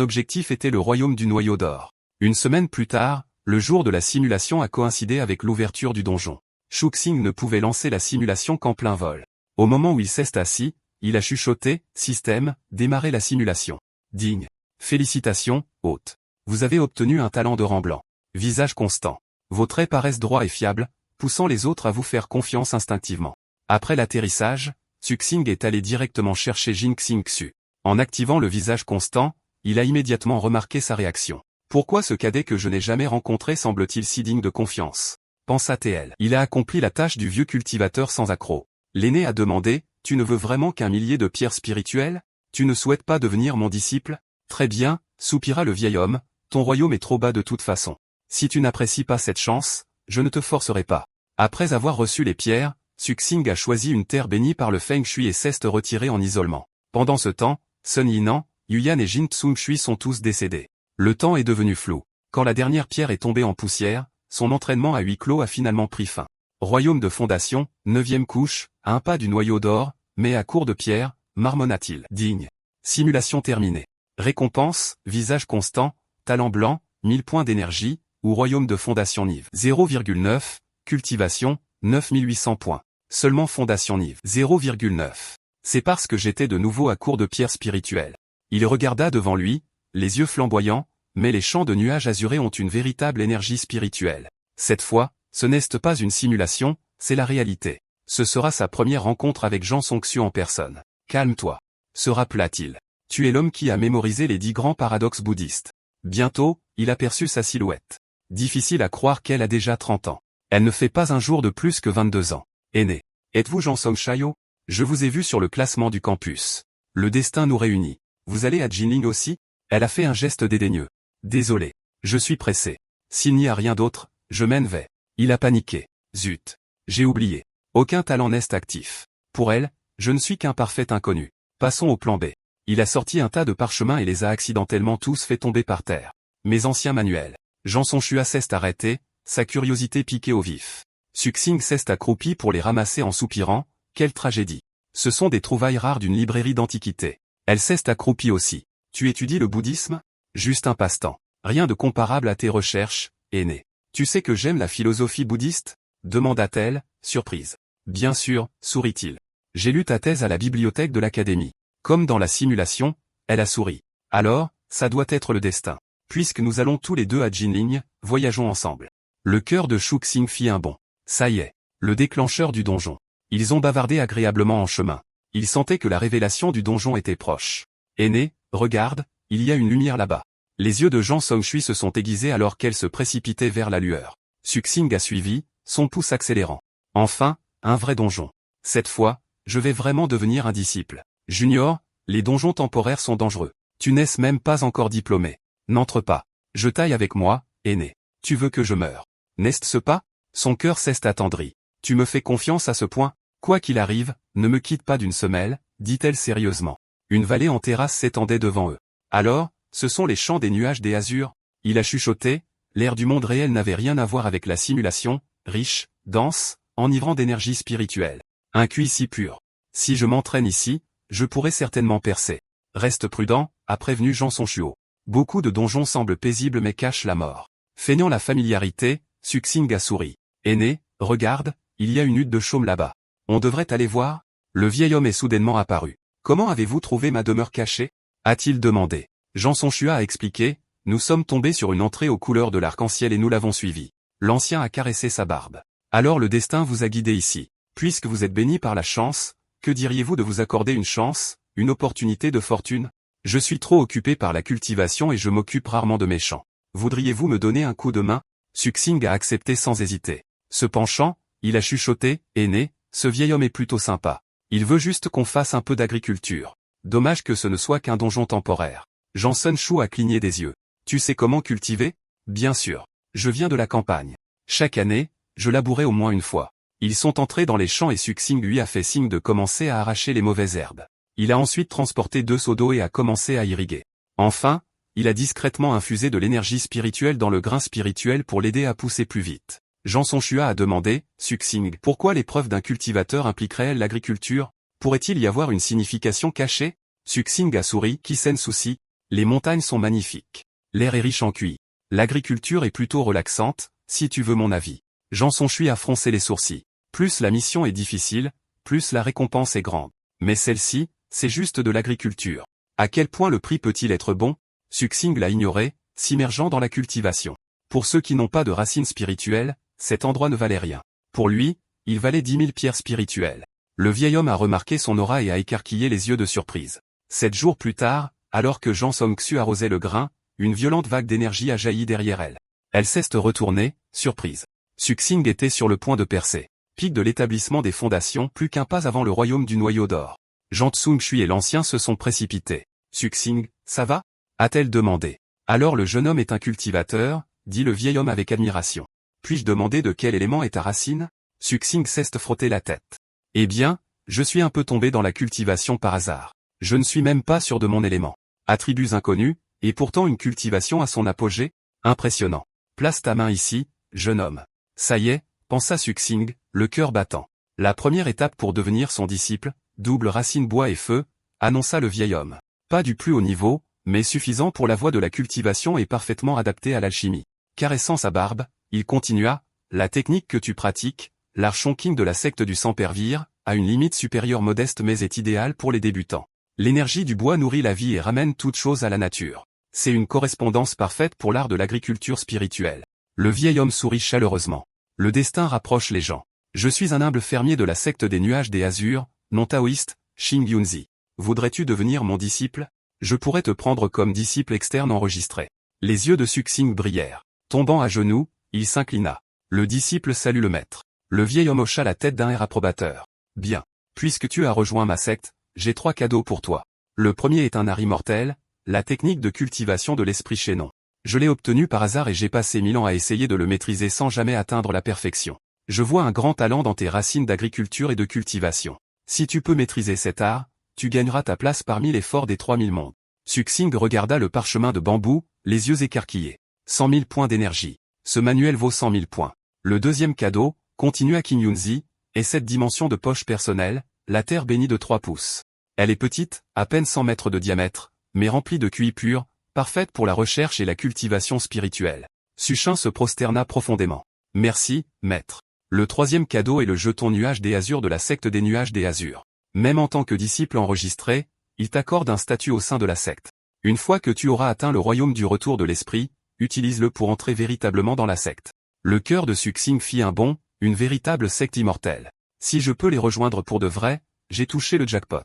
objectif était le royaume du noyau d'or. Une semaine plus tard, le jour de la simulation a coïncidé avec l'ouverture du donjon. Shuxing ne pouvait lancer la simulation qu'en plein vol. Au moment où il s'est assis, il a chuchoté, « Système, démarrez la simulation. » Digne. Félicitations, hôte. Vous avez obtenu un talent de rang blanc. Visage constant. Vos traits paraissent droits et fiables, poussant les autres à vous faire confiance instinctivement. Après l'atterrissage, Shuxing est allé directement chercher Jin Xingxu. En activant le visage constant, il a immédiatement remarqué sa réaction. Pourquoi ce cadet que je n'ai jamais rencontré semble-t-il si digne de confiance? Pensa TL. Il a accompli la tâche du vieux cultivateur sans accroc. L'aîné a demandé, tu ne veux vraiment qu'un millier de pierres spirituelles? Tu ne souhaites pas devenir mon disciple? Très bien, soupira le vieil homme, ton royaume est trop bas de toute façon. Si tu n'apprécies pas cette chance, je ne te forcerai pas. Après avoir reçu les pierres, Shuxing a choisi une terre bénie par le Feng Shui et s'est retiré en isolement. Pendant ce temps, Sun Yinan, Yuyan et Jin Tsung-Shui sont tous décédés. Le temps est devenu flou. Quand la dernière pierre est tombée en poussière, son entraînement à huis clos a finalement pris fin. Royaume de fondation, 9e couche, à un pas du noyau d'or, mais à court de pierre, marmonna-t-il. Digne. Simulation terminée. Récompense, visage constant, talent blanc, 1000 points d'énergie, ou royaume de fondation Nive. 0,9, cultivation, 9800 points. Seulement fondation Nive. 0,9. C'est parce que j'étais de nouveau à court de pierres spirituelles. Il regarda devant lui, les yeux flamboyants, mais les champs de nuages azurés ont une véritable énergie spirituelle. Cette fois, ce n'est pas une simulation, c'est la réalité. Ce sera sa première rencontre avec Jean Songxiu en personne. Calme-toi. Se rappela-t-il. Tu es l'homme qui a mémorisé les 10 grands paradoxes bouddhistes. Bientôt, il aperçut sa silhouette. Difficile à croire qu'elle a déjà 30 ans. Elle ne fait pas un jour de plus que 22 ans. Aîné. Êtes-vous Jean Songxiu? Je vous ai vu sur le classement du campus. Le destin nous réunit. Vous allez à Jinling aussi? Elle a fait un geste dédaigneux. Désolé. Je suis pressé. S'il n'y a rien d'autre, je m'en vais. Il a paniqué. Zut. J'ai oublié. Aucun talent n'est actif. Pour elle, je ne suis qu'un parfait inconnu. Passons au plan B. Il a sorti un tas de parchemins et les a accidentellement tous fait tomber par terre. Mes anciens manuels. Jean Songxiu s'est arrêté, sa curiosité piquée au vif. Shuxing s'est accroupi pour les ramasser en soupirant, quelle tragédie. Ce sont des trouvailles rares d'une librairie d'antiquité. Elle s'est accroupie aussi. Tu étudies le bouddhisme? Juste un passe-temps. Rien de comparable à tes recherches, aîné. Tu sais que j'aime la philosophie bouddhiste? Demanda-t-elle, surprise. Bien sûr, sourit-il. J'ai lu ta thèse à la bibliothèque de l'académie. Comme dans la simulation, elle a souri. Alors, ça doit être le destin. Puisque nous allons tous les deux à Jinling, voyageons ensemble. Le cœur de Shuxing fit un bond. Ça y est, le déclencheur du donjon. Ils ont bavardé agréablement en chemin. Ils sentaient que la révélation du donjon était proche. Aîné, regarde, il y a une lumière là-bas. Les yeux de Jean Songxiu se sont aiguisés alors qu'elle se précipitait vers la lueur. Shuxing a suivi, son pouce accélérant. Enfin, un vrai donjon. Cette fois, je vais vraiment devenir un disciple. Junior, les donjons temporaires sont dangereux. Tu n'es même pas encore diplômé. N'entre pas. Je taille avec moi, aîné. Tu veux que je meure. N'est-ce pas? Son cœur s'est attendri. Tu me fais confiance à ce point? Quoi qu'il arrive, ne me quitte pas d'une semelle, dit-elle sérieusement. Une vallée en terrasse s'étendait devant eux. Alors, ce sont les champs des nuages des Azurs. Il a chuchoté, l'air du monde réel n'avait rien à voir avec la simulation, riche, dense, enivrant d'énergie spirituelle. Un QI si pur. Si je m'entraîne ici, je pourrais certainement percer. Reste prudent, a prévenu Jean Songxiu. Beaucoup de donjons semblent paisibles mais cachent la mort. Feignant la familiarité, Shuxing a souri. Aîné, regarde, il y a une hutte de chaume là-bas. On devrait aller voir? Le vieil homme est soudainement apparu. Comment avez-vous trouvé ma demeure cachée? A-t-il demandé. Jean Songxiu a expliqué, nous sommes tombés sur une entrée aux couleurs de l'arc-en-ciel et nous l'avons suivi. L'ancien a caressé sa barbe. Alors le destin vous a guidé ici. Puisque vous êtes béni par la chance, que diriez-vous de vous accorder une chance, une opportunité de fortune? Je suis trop occupé par la cultivation et je m'occupe rarement de mes champs. Voudriez-vous me donner un coup de main? Shuxing a accepté sans hésiter. Se penchant, il a chuchoté, aîné, ce vieil homme est plutôt sympa. Il veut juste qu'on fasse un peu d'agriculture. Dommage que ce ne soit qu'un donjon temporaire. Jean Songxiu a cligné des yeux. Tu sais comment cultiver? Bien sûr. Je viens de la campagne. Chaque année, je labourais au moins une fois. Ils sont entrés dans les champs et Shuxing lui a fait signe de commencer à arracher les mauvaises herbes. Il a ensuite transporté 2 seaux d'eau et a commencé à irriguer. Enfin, il a discrètement infusé de l'énergie spirituelle dans le grain spirituel pour l'aider à pousser plus vite. Jean Songxiu a demandé, Shuxing, pourquoi l'épreuve d'un cultivateur impliquerait-elle l'agriculture? Pourrait-il y avoir une signification cachée? Suxing a souri, Kisen souci. Les montagnes sont magnifiques. L'air est riche en QI. L'agriculture est plutôt relaxante, si tu veux mon avis. Jean Songchui a froncé les sourcils. Plus la mission est difficile, plus la récompense est grande. Mais celle-ci, c'est juste de l'agriculture. À quel point le prix peut-il être bon? Suxing l'a ignoré, s'immergeant dans la cultivation. Pour ceux qui n'ont pas de racines spirituelles, cet endroit ne valait rien. Pour lui, il valait 10 000 pierres spirituelles. Le vieil homme a remarqué son aura et a écarquillé les yeux de surprise. 7 jours plus tard, alors que Jean Songxu arrosait le grain, une violente vague d'énergie a jailli derrière elle. Elle s'est retournée, surprise. Suxing était sur le point de percer. Pic de l'établissement des fondations, plus qu'un pas avant le royaume du noyau d'or. Jean Songxu et l'ancien se sont précipités. Suxing, ça va? A-t-elle demandé. Alors le jeune homme est un cultivateur, dit le vieil homme avec admiration. Puis-je demander de quel élément est ta racine? Suxing s'est frotté la tête. Eh bien, je suis un peu tombé dans la cultivation par hasard. Je ne suis même pas sûr de mon élément. Attributs inconnus, et pourtant une cultivation à son apogée? Impressionnant. Place ta main ici, jeune homme. Ça y est, pensa Suxing, le cœur battant. La première étape pour devenir son disciple, double racine bois et feu, annonça le vieil homme. Pas du plus haut niveau, mais suffisant pour la voie de la cultivation et parfaitement adapté à l'alchimie. Caressant sa barbe, il continua, la technique que tu pratiques, l'art Chongqing de la secte du Sempervir, a une limite supérieure modeste mais est idéale pour les débutants. L'énergie du bois nourrit la vie et ramène toute chose à la nature. C'est une correspondance parfaite pour l'art de l'agriculture spirituelle. Le vieil homme sourit chaleureusement. Le destin rapproche les gens. Je suis un humble fermier de la secte des nuages des Azurs, non taoïste, Xing Yunzi. Voudrais-tu devenir mon disciple? Je pourrais te prendre comme disciple externe enregistré. Les yeux de Suxing brillèrent. Tombant à genoux, il s'inclina. Le disciple salue le maître. Le vieil homme hocha la tête d'un air approbateur. Bien. Puisque tu as rejoint ma secte, j'ai 3 cadeaux pour toi. Le premier est un art immortel, la technique de cultivation de l'esprit Chénon. Je l'ai obtenu par hasard et j'ai passé 1000 ans à essayer de le maîtriser sans jamais atteindre la perfection. Je vois un grand talent dans tes racines d'agriculture et de cultivation. Si tu peux maîtriser cet art, tu gagneras ta place parmi les forts des 3000 mondes. Suxing regarda le parchemin de bambou, les yeux écarquillés. 100 000 points d'énergie. Ce manuel vaut 100 000 points. Le deuxième cadeau, continua Qin Yunzi, est cette dimension de poche personnelle, la terre bénie de 3 pouces. Elle est petite, à peine 100 mètres de diamètre, mais remplie de QI pur, parfaite pour la recherche et la cultivation spirituelle. Suchin se prosterna profondément. Merci, maître. Le troisième cadeau est le jeton nuage des Azurs de la secte des nuages des Azurs. Même en tant que disciple enregistré, il t'accorde un statut au sein de la secte. Une fois que tu auras atteint le royaume du retour de l'esprit, utilise-le pour entrer véritablement dans la secte. Le cœur de Suxing fit un bond, une véritable secte immortelle. Si je peux les rejoindre pour de vrai, j'ai touché le jackpot.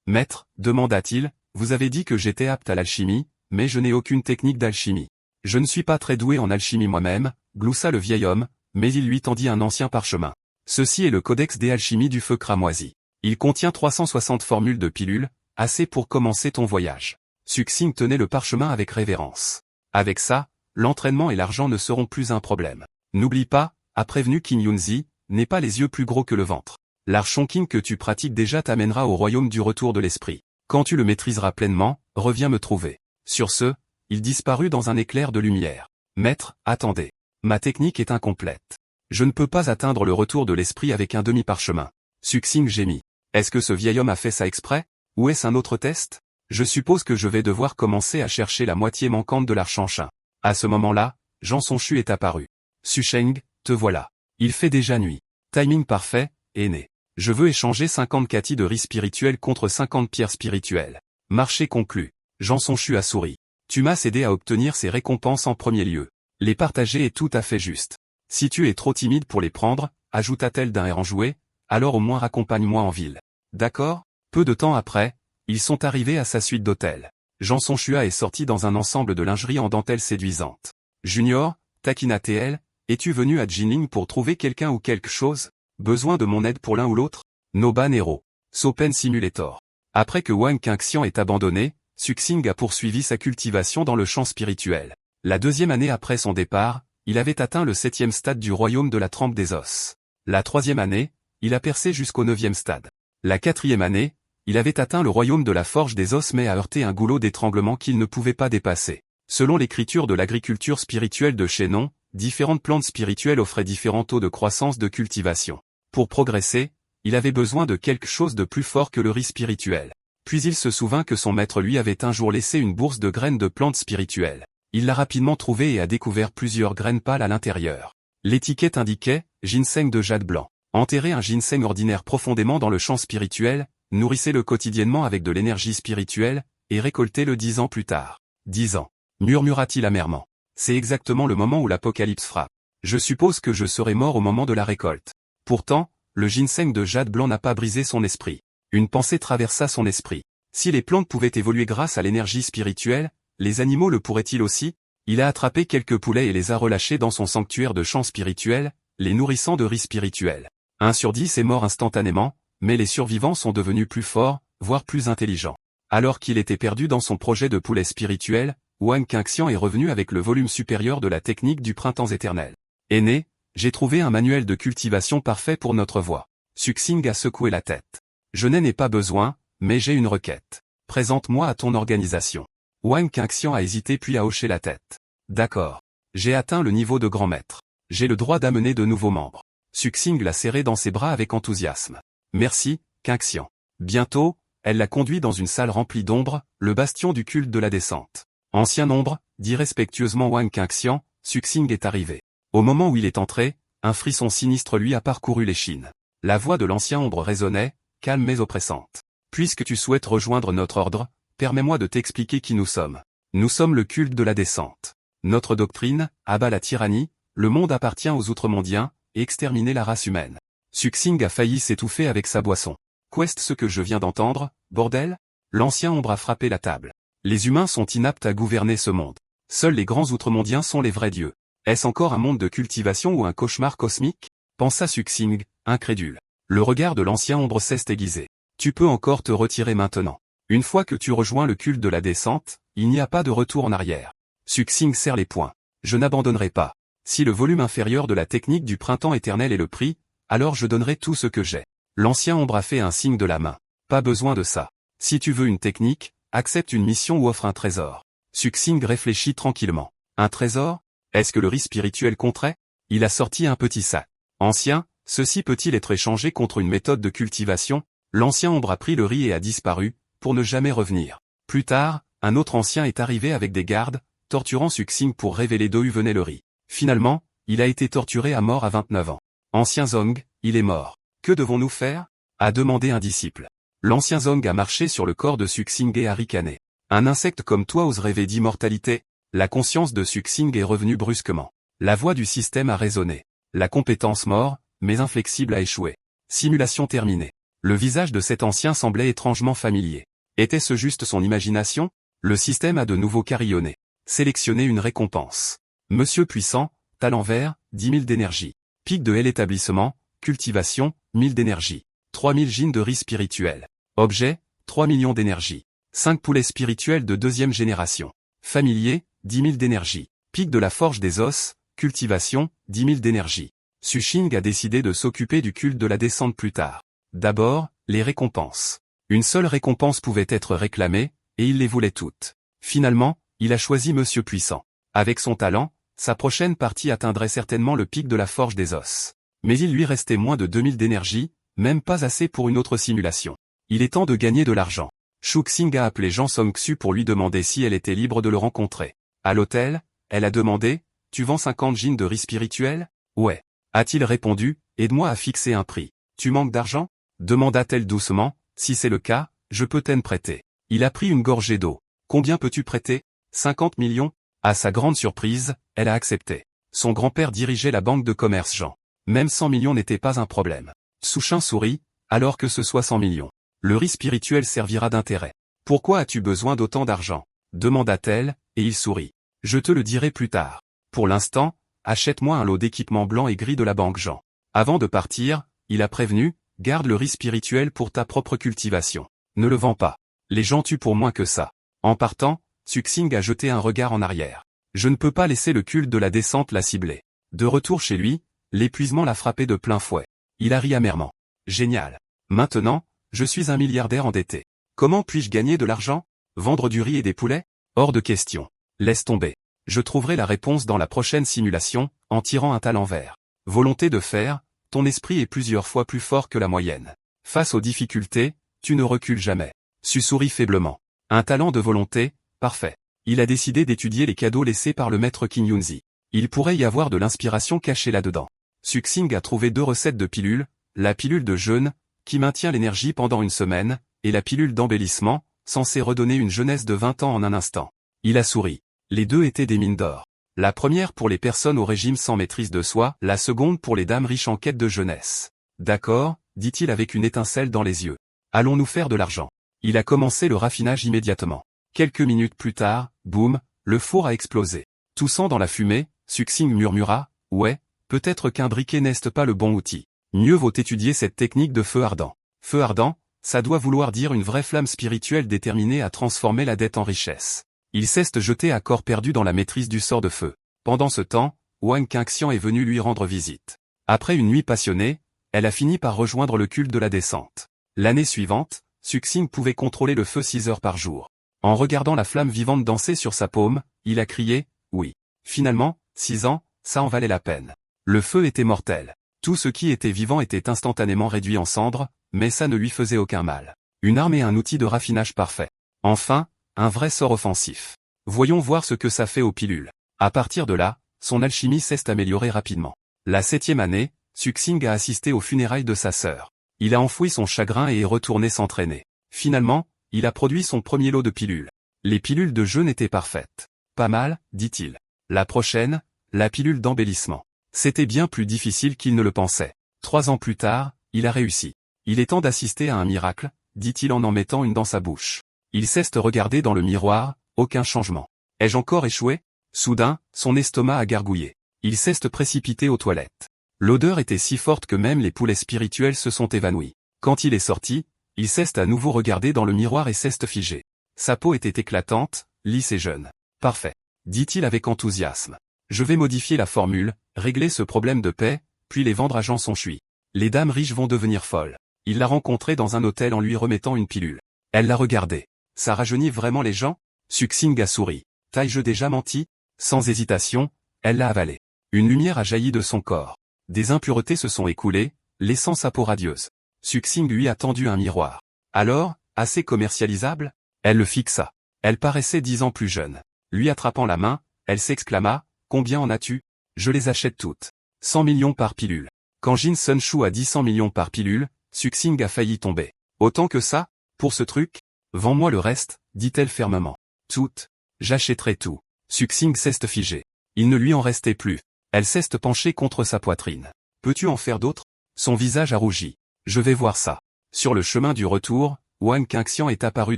Maître, demanda-t-il, vous avez dit que j'étais apte à l'alchimie, mais je n'ai aucune technique d'alchimie. Je ne suis pas très doué en alchimie moi-même, gloussa le vieil homme, mais il lui tendit un ancien parchemin. Ceci est le codex des alchimies du feu cramoisi. Il contient 360 formules de pilules, assez pour commencer ton voyage. Suxing tenait le parchemin avec révérence. Avec ça, l'entraînement et l'argent ne seront plus un problème. N'oublie pas, a prévenu Qin Yunzi, n'aie pas les yeux plus gros que le ventre. L'art Chongqing que tu pratiques déjà t'amènera au royaume du retour de l'esprit. Quand tu le maîtriseras pleinement, reviens me trouver. Sur ce, il disparut dans un éclair de lumière. Maître, attendez. Ma technique est incomplète. Je ne peux pas atteindre le retour de l'esprit avec un demi-parchemin. Suxing gémit. Est-ce que ce vieil homme a fait ça exprès? Ou est-ce un autre test? Je suppose que je vais devoir commencer à chercher la moitié manquante de l'art Chongqing. À ce moment-là, Jean Songchui est apparu. Susheng, te voilà. Il fait déjà nuit. Timing parfait, aîné. Je veux échanger 50 kati de riz spirituel contre 50 pierres spirituelles. Marché conclu. Jean Songchui a souri. Tu m'as aidé à obtenir ces récompenses en premier lieu. Les partager est tout à fait juste. Si tu es trop timide pour les prendre, ajouta-t-elle d'un air enjoué, alors au moins raccompagne-moi en ville. D'accord? Peu de temps après, ils sont arrivés à sa suite d'hôtel. Jean Songchui est sorti dans un ensemble de lingerie en dentelle séduisante. Junior, taquina TL, es-tu venu à Jinling pour trouver quelqu'un ou quelque chose? Besoin de mon aide pour l'un ou l'autre? Noba Nero. Sopen Simulator. Après que Wang Qingxian ait abandonné, Suxing a poursuivi sa cultivation dans le champ spirituel. La deuxième année après son départ, il avait atteint le 7e stade du royaume de la trempe des os. La troisième année, il a percé jusqu'au 9e stade. La quatrième année, il avait atteint le royaume de la forge des os mais a heurté un goulot d'étranglement qu'il ne pouvait pas dépasser. Selon l'écriture de l'agriculture spirituelle de Chénon, différentes plantes spirituelles offraient différents taux de croissance de cultivation. Pour progresser, il avait besoin de quelque chose de plus fort que le riz spirituel. Puis il se souvint que son maître lui avait un jour laissé une bourse de graines de plantes spirituelles. Il l'a rapidement trouvée et a découvert plusieurs graines pâles à l'intérieur. L'étiquette indiquait « ginseng de jade blanc ». Enterrer un ginseng ordinaire profondément dans le champ spirituel, nourrissez-le quotidiennement avec de l'énergie spirituelle, et récoltez-le 10 ans plus tard. 10 ans, murmura-t-il amèrement. C'est exactement le moment où l'apocalypse frappe. Je suppose que je serai mort au moment de la récolte. Pourtant, le ginseng de jade blanc n'a pas brisé son esprit. Une pensée traversa son esprit. Si les plantes pouvaient évoluer grâce à l'énergie spirituelle, les animaux le pourraient-ils aussi? Il a attrapé quelques poulets et les a relâchés dans son sanctuaire de champs spirituels, les nourrissant de riz spirituel. 1 sur 10 est mort instantanément, mais les survivants sont devenus plus forts, voire plus intelligents. Alors qu'il était perdu dans son projet de poulet spirituel, Wang Qingxian est revenu avec le volume supérieur de la technique du printemps éternel. Aîné, j'ai trouvé un manuel de cultivation parfait pour notre voie. Suxing a secoué la tête. Je n'en ai pas besoin, mais j'ai une requête. Présente-moi à ton organisation. Wang Qingxian a hésité puis a hoché la tête. D'accord. J'ai atteint le niveau de grand maître. J'ai le droit d'amener de nouveaux membres. Suxing l'a serré dans ses bras avec enthousiasme. Merci, Qingxian. Bientôt, elle l'a conduit dans une salle remplie d'ombre, le bastion du culte de la descente. Ancien ombre, dit respectueusement Wang Qingxian, Suxing est arrivé. Au moment où il est entré, un frisson sinistre lui a parcouru l'échine. La voix de l'ancien ombre résonnait, calme mais oppressante. Puisque tu souhaites rejoindre notre ordre, permets-moi de t'expliquer qui nous sommes. Nous sommes le culte de la descente. Notre doctrine, abat la tyrannie, le monde appartient aux Outre-Mondiens, et exterminer la race humaine. Suxing a failli s'étouffer avec sa boisson. Qu'est-ce ce que je viens d'entendre, bordel? L'ancien ombre a frappé la table. Les humains sont inaptes à gouverner ce monde. Seuls les grands Outre-Mondiens sont les vrais dieux. Est-ce encore un monde de cultivation ou un cauchemar cosmique? Pensa Suxing, incrédule. Le regard de l'ancien ombre s'est aiguisé. Tu peux encore te retirer maintenant. Une fois que tu rejoins le culte de la descente, il n'y a pas de retour en arrière. Suxing serre les poings. Je n'abandonnerai pas. Si le volume inférieur de la technique du printemps éternel est le prix, alors je donnerai tout ce que j'ai. L'ancien ombre a fait un signe de la main. Pas besoin de ça. Si tu veux une technique, accepte une mission ou offre un trésor. Suxing réfléchit tranquillement. Un trésor? Est-ce que le riz spirituel compterait? Il a sorti un petit sac. Ancien, ceci peut-il être échangé contre une méthode de cultivation? L'ancien ombre a pris le riz et a disparu, pour ne jamais revenir. Plus tard, un autre ancien est arrivé avec des gardes, torturant Suxing pour révéler d'où venait le riz. Finalement, il a été torturé à mort à 29 ans. Ancien Zong, il est mort. Que devons-nous faire? A demandé un disciple. L'ancien Zong a marché sur le corps de Suxing et a ricané. Un insecte comme toi ose rêver d'immortalité? La conscience de Suxing est revenue brusquement. La voix du système a résonné. La compétence mort, mais inflexible a échoué. Simulation terminée. Le visage de cet ancien semblait étrangement familier. Était-ce juste son imagination? Le système a de nouveau carillonné. Sélectionnez une récompense. Monsieur puissant, talent vert, 10 000 d'énergie. Pic de l'établissement, cultivation, 1000 d'énergie. 3000 gines de riz spirituel. Objet, 3 millions d'énergie. 5 poulets spirituels de deuxième génération. Familier, 10 000 d'énergie. Pic de la forge des os, cultivation, 10 000 d'énergie. Suxing a décidé de s'occuper du culte de la descente plus tard. D'abord, les récompenses. Une seule récompense pouvait être réclamée, et il les voulait toutes. Finalement, il a choisi Monsieur Puissant. Avec son talent, sa prochaine partie atteindrait certainement le pic de la forge des os. Mais il lui restait moins de 2000 d'énergie, même pas assez pour une autre simulation. Il est temps de gagner de l'argent. Suxing a appelé Jean Song-Xu pour lui demander si elle était libre de le rencontrer. À l'hôtel, elle a demandé, « Tu vends 50 gines de riz spirituel? » « Ouais. » A-t-il répondu, « Aide-moi à fixer un prix. » « Tu manques d'argent? » demanda-t-elle doucement, « Si c'est le cas, je peux t'en prêter. » Il a pris une gorgée d'eau. « Combien peux-tu prêter? 50 millions? » À sa grande surprise, elle a accepté. Son grand-père dirigeait la banque de commerce Jean. Même 100 millions n'était pas un problème. Suxing sourit, « Alors que ce soit 100 millions. Le riz spirituel servira d'intérêt. »« Pourquoi as-tu besoin d'autant d'argent? » demanda-t-elle, et il sourit. « Je te le dirai plus tard. Pour l'instant, achète-moi un lot d'équipements blancs et gris de la banque Jean. » Avant de partir, il a prévenu, « Garde le riz spirituel pour ta propre cultivation. Ne le vends pas. Les gens tuent pour moins que ça. » En partant, Suxing a jeté un regard en arrière. Je ne peux pas laisser le culte de la descente la cibler. De retour chez lui, l'épuisement l'a frappé de plein fouet. Il a ri amèrement. Génial. Maintenant, je suis un milliardaire endetté. Comment puis-je gagner de l'argent? Vendre du riz et des poulets? Hors de question. Laisse tomber. Je trouverai la réponse dans la prochaine simulation, en tirant un talent vert. Volonté de faire, ton esprit est plusieurs fois plus fort que la moyenne. Face aux difficultés, tu ne recules jamais. Su sourit faiblement. Un talent de volonté, parfait. Il a décidé d'étudier les cadeaux laissés par le maître Qin Yunzi. Il pourrait y avoir de l'inspiration cachée là-dedans. Suxing a trouvé 2 recettes de pilules, la pilule de jeûne, qui maintient l'énergie pendant une semaine, et la pilule d'embellissement, censée redonner une jeunesse de 20 ans en un instant. Il a souri. Les 2 étaient des mines d'or. La première pour les personnes au régime sans maîtrise de soi, la seconde pour les dames riches en quête de jeunesse. D'accord, dit-il avec une étincelle dans les yeux. Allons-nous faire de l'argent. Il a commencé le raffinage immédiatement. Quelques minutes plus tard, boum, le four a explosé. Toussant dans la fumée, Suxing murmura, « Ouais, peut-être qu'un briquet n'est pas le bon outil. Mieux vaut étudier cette technique de feu ardent. » Feu ardent, ça doit vouloir dire une vraie flamme spirituelle déterminée à transformer la dette en richesse. Il s'est jeté à corps perdu dans la maîtrise du sort de feu. Pendant ce temps, Wang Qingxian est venu lui rendre visite. Après une nuit passionnée, elle a fini par rejoindre le culte de la descente. L'année suivante, Suxing pouvait contrôler le feu 6 heures par jour. En regardant la flamme vivante danser sur sa paume, il a crié, « Oui. Finalement, 6 ans, ça en valait la peine. » Le feu était mortel. Tout ce qui était vivant était instantanément réduit en cendres, mais ça ne lui faisait aucun mal. Une arme et un outil de raffinage parfait. Enfin, un vrai sort offensif. Voyons voir ce que ça fait aux pilules. À partir de là, son alchimie s'est améliorée rapidement. La 7e année, Suxing a assisté aux funérailles de sa sœur. Il a enfoui son chagrin et est retourné s'entraîner. Finalement, il a produit son premier lot de pilules. Les pilules de jeûne étaient parfaites. Pas mal, dit-il. La prochaine, la pilule d'embellissement. C'était bien plus difficile qu'il ne le pensait. 3 ans plus tard, il a réussi. Il est temps d'assister à un miracle, dit-il en mettant une dans sa bouche. Il s'est regardé dans le miroir, aucun changement. Ai-je encore échoué? Soudain, son estomac a gargouillé. Il s'est précipité aux toilettes. L'odeur était si forte que même les poulets spirituels se sont évanouis. Quand il est sorti, il s'est à nouveau regardé dans le miroir et s'est figé. Sa peau était éclatante, lisse et jeune. Parfait, dit-il avec enthousiasme. Je vais modifier la formule, régler ce problème de paix, puis les vendre à Jean Sonchui. Les dames riches vont devenir folles. Il l'a rencontrée dans un hôtel en lui remettant une pilule. Elle l'a regardé. Ça rajeunit vraiment les gens? Suxing a souri. T'ai-je déjà menti? Sans hésitation, elle l'a avalé. Une lumière a jailli de son corps. Des impuretés se sont écoulées, laissant sa peau radieuse. Suxing lui a tendu un miroir. Alors, assez commercialisable? Elle le fixa. Elle paraissait 10 ans plus jeune. Lui attrapant la main, elle s'exclama, « Combien en as-tu? Je les achète toutes. 100 millions par pilule. » Quand Jin Sunshu a dit 100 millions par pilule, Suxing a failli tomber. « Autant que ça? Pour ce truc? Vends-moi le reste, » dit-elle fermement. « Toutes. J'achèterai tout. » Suxing s'est figé. Il ne lui en restait plus. Elle s'est penchée contre sa poitrine. « Peux-tu en faire d'autres? » Son visage a rougi. « Je vais voir ça. » Sur le chemin du retour, Wang Qingxian est apparu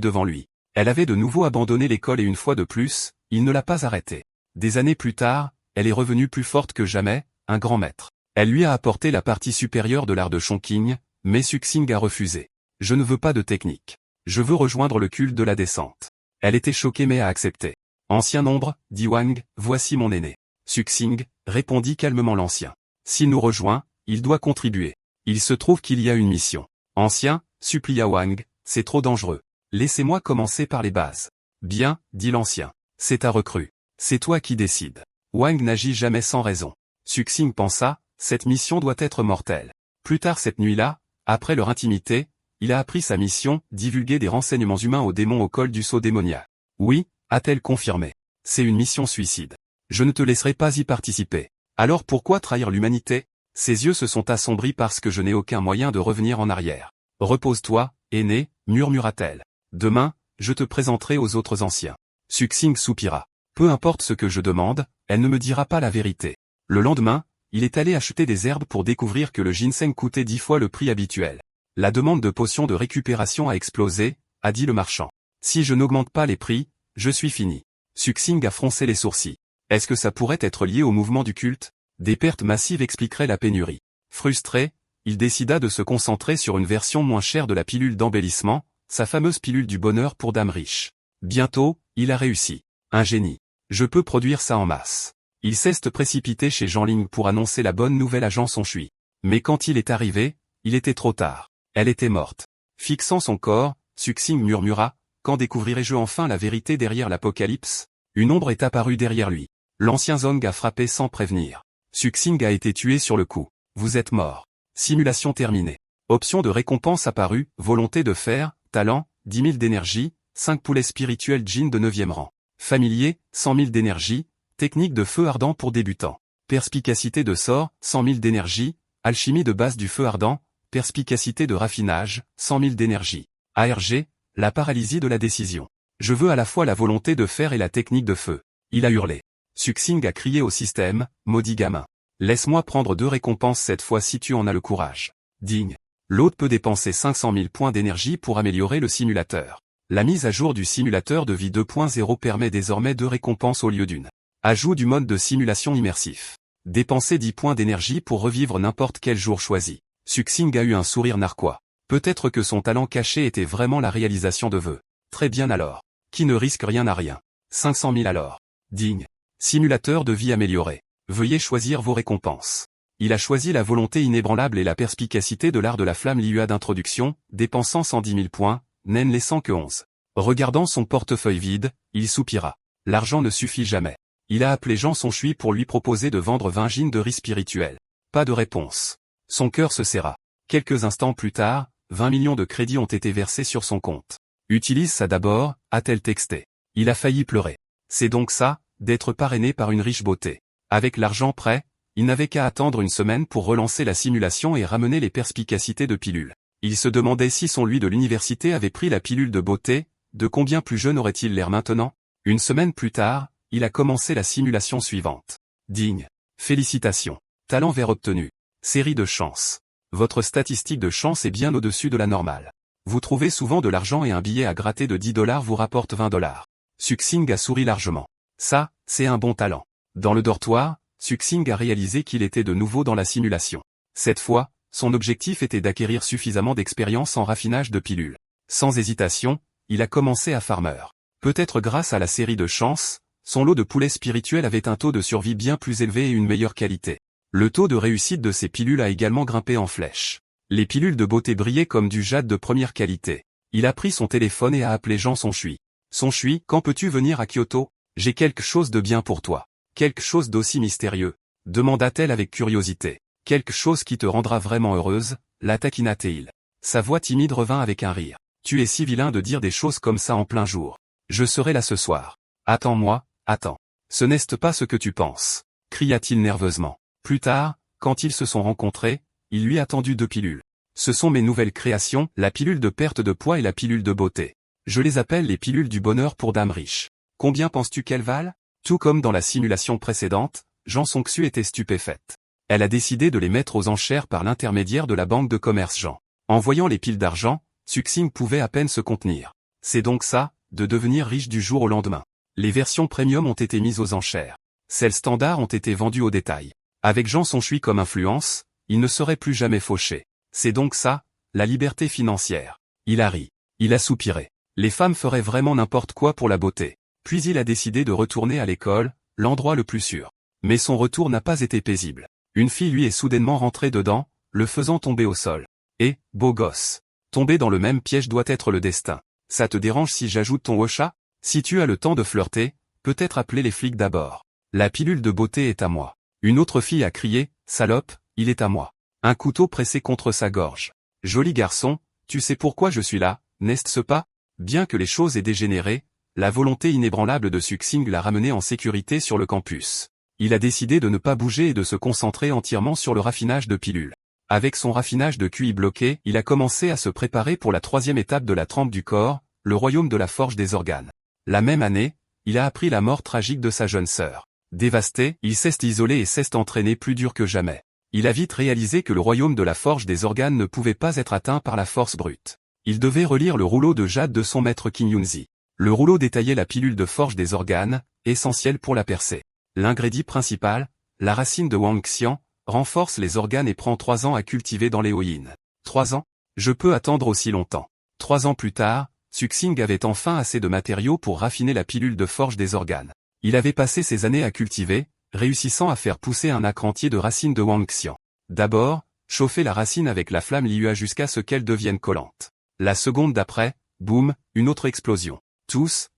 devant lui. Elle avait de nouveau abandonné l'école et une fois de plus, il ne l'a pas arrêtée. Des années plus tard, elle est revenue plus forte que jamais, un grand maître. Elle lui a apporté la partie supérieure de l'art de Chongqing, mais Suxing a refusé. « Je ne veux pas de technique. Je veux rejoindre le culte de la descente. » Elle était choquée mais a accepté. « Ancien nombre, dit Wang, voici mon aîné. » Suxing, répondit calmement l'ancien. « S'il nous rejoint, il doit contribuer. Il se trouve qu'il y a une mission. » Ancien, supplia Wang, c'est trop dangereux. Laissez-moi commencer par les bases. Bien, dit l'ancien. C'est ta recrue. C'est toi qui décides. Wang n'agit jamais sans raison. Suxing pensa, cette mission doit être mortelle. Plus tard cette nuit-là, après leur intimité, il a appris sa mission, divulguer des renseignements humains aux démons au col du sceau démoniaque. Oui, a-t-elle confirmé. C'est une mission suicide. Je ne te laisserai pas y participer. Alors pourquoi trahir l'humanité? Ses yeux se sont assombris parce que je n'ai aucun moyen de revenir en arrière. Repose-toi, aîné, murmura-t-elle. Demain, je te présenterai aux autres anciens. Suxing soupira. Peu importe ce que je demande, elle ne me dira pas la vérité. Le lendemain, il est allé acheter des herbes pour découvrir que le ginseng coûtait 10 fois le prix habituel. La demande de potions de récupération a explosé, a dit le marchand. Si je n'augmente pas les prix, je suis fini. Suxing a froncé les sourcils. Est-ce que ça pourrait être lié au mouvement du culte? Des pertes massives expliqueraient la pénurie. Frustré, il décida de se concentrer sur une version moins chère de la pilule d'embellissement, sa fameuse pilule du bonheur pour dames riches. Bientôt, il a réussi. Un génie. Je peux produire ça en masse. Il s'est précipité chez Jeanling pour annoncer la bonne nouvelle à Jean Sonchui. Mais quand il est arrivé, il était trop tard. Elle était morte. Fixant son corps, Suxing murmura, « Quand découvrirai-je enfin la vérité derrière l'apocalypse ?» Une ombre est apparue derrière lui. L'ancien Zong a frappé sans prévenir. Suxing a été tué sur le coup. Vous êtes mort. Simulation terminée. Option de récompense apparue, volonté de faire, talent, 10 000 d'énergie, 5 poulets spirituels djinn de 9e rang. Familier, 100 000 d'énergie, technique de feu ardent pour débutants. Perspicacité de sort, 100 000 d'énergie, alchimie de base du feu ardent, perspicacité de raffinage, 100 000 d'énergie. ARG, la paralysie de la décision. Je veux à la fois la volonté de faire et la technique de feu. Il a hurlé. Suxing a crié au système, maudit gamin. Laisse-moi prendre 2 récompenses cette fois si tu en as le courage. Digne. L'hôte peut dépenser 500 000 points d'énergie pour améliorer le simulateur. La mise à jour du simulateur de vie 2.0 permet désormais 2 récompenses au lieu d'une. Ajout du mode de simulation immersif. Dépenser 10 points d'énergie pour revivre n'importe quel jour choisi. Suxing a eu un sourire narquois. Peut-être que son talent caché était vraiment la réalisation de vœux. Très bien alors. Qui ne risque rien n'a rien. 500 000 alors. Digne. Simulateur de vie amélioré. Veuillez choisir vos récompenses. Il a choisi la volonté inébranlable et la perspicacité de l'art de la flamme Liyue d'introduction, dépensant 110 000 points, n'en laissant que 11. Regardant son portefeuille vide, il soupira. L'argent ne suffit jamais. Il a appelé Jean Sonchui pour lui proposer de vendre 20 jeans de riz spirituel. Pas de réponse. Son cœur se serra. Quelques instants plus tard, 20 millions de crédits ont été versés sur son compte. Utilise ça d'abord, a-t-elle texté. Il a failli pleurer. C'est donc ça, d'être parrainé par une riche beauté. Avec l'argent prêt, il n'avait qu'à attendre une semaine pour relancer la simulation et ramener les perspicacités de pilule. Il se demandait si son lui de l'université avait pris la pilule de beauté, de combien plus jeune aurait-il l'air maintenant? Une semaine plus tard, il a commencé la simulation suivante. Digne. Félicitations. Talent vert obtenu. Série de chance. Votre statistique de chance est bien au-dessus de la normale. Vous trouvez souvent de l'argent et un billet à gratter de 10 $ vous rapporte 20 $. Suxing a souri largement. Ça, c'est un bon talent. Dans le dortoir, Suxing a réalisé qu'il était de nouveau dans la simulation. Cette fois, son objectif était d'acquérir suffisamment d'expérience en raffinage de pilules. Sans hésitation, il a commencé à farmer. Peut-être grâce à la série de chance, son lot de poulets spirituels avait un taux de survie bien plus élevé et une meilleure qualité. Le taux de réussite de ses pilules a également grimpé en flèche. Les pilules de beauté brillaient comme du jade de première qualité. Il a pris son téléphone et a appelé Jean Sonchui. Sonchui, quand peux-tu venir à Kyoto? J'ai quelque chose de bien pour toi. Quelque chose d'aussi mystérieux, demanda-t-elle avec curiosité. Quelque chose qui te rendra vraiment heureuse, la taquina-t-il. Sa voix timide revint avec un rire. Tu es si vilain de dire des choses comme ça en plein jour. Je serai là ce soir. Attends-moi, attends. Ce n'est pas ce que tu penses, cria-t-il nerveusement. Plus tard, quand ils se sont rencontrés, il lui a tendu 2 pilules. Ce sont mes nouvelles créations, la pilule de perte de poids et la pilule de beauté. Je les appelle les pilules du bonheur pour dames riches. Combien penses-tu qu'elles valent? Tout comme dans la simulation précédente, Jean Sonchui était stupéfaite. Elle a décidé de les mettre aux enchères par l'intermédiaire de la banque de commerce Jean. En voyant les piles d'argent, Suxing pouvait à peine se contenir. C'est donc ça, de devenir riche du jour au lendemain. Les versions premium ont été mises aux enchères. Celles standards ont été vendues au détail. Avec Jean Sonchui comme influence, il ne serait plus jamais fauché. C'est donc ça, la liberté financière. Il a ri. Il a soupiré. Les femmes feraient vraiment n'importe quoi pour la beauté. Puis il a décidé de retourner à l'école, l'endroit le plus sûr. Mais son retour n'a pas été paisible. Une fille lui est soudainement rentrée dedans, le faisant tomber au sol. Et, beau gosse. Tomber dans le même piège doit être le destin. Ça te dérange si j'ajoute ton ocha? Si tu as le temps de flirter, peut-être appeler les flics d'abord. La pilule de beauté est à moi. Une autre fille a crié, salope, il est à moi. Un couteau pressé contre sa gorge. Joli garçon, tu sais pourquoi je suis là, n'est-ce pas? Bien que les choses aient dégénéré, la volonté inébranlable de Suxing l'a ramené en sécurité sur le campus. Il a décidé de ne pas bouger et de se concentrer entièrement sur le raffinage de pilules. Avec son raffinage de QI bloqué, il a commencé à se préparer pour la 3e étape de la trempe du corps, le royaume de la forge des organes. La même année, il a appris la mort tragique de sa jeune sœur. Dévasté, il s'est isolé et s'est entraîné plus dur que jamais. Il a vite réalisé que le royaume de la forge des organes ne pouvait pas être atteint par la force brute. Il devait relire le rouleau de jade de son maître Qin Yunzi. Le rouleau détaillait la pilule de forge des organes, essentielle pour la percer. L'ingrédient principal, la racine de Wang Xian, renforce les organes et prend 3 ans à cultiver dans les Hoyin. 3 ans? Je peux attendre aussi longtemps. 3 ans plus tard, Suxing avait enfin assez de matériaux pour raffiner la pilule de forge des organes. Il avait passé ces années à cultiver, réussissant à faire pousser un acre entier de racines de Wang Xian. D'abord, chauffer la racine avec la flamme Liyue jusqu'à ce qu'elle devienne collante. La seconde d'après, boum, une autre explosion. Tous,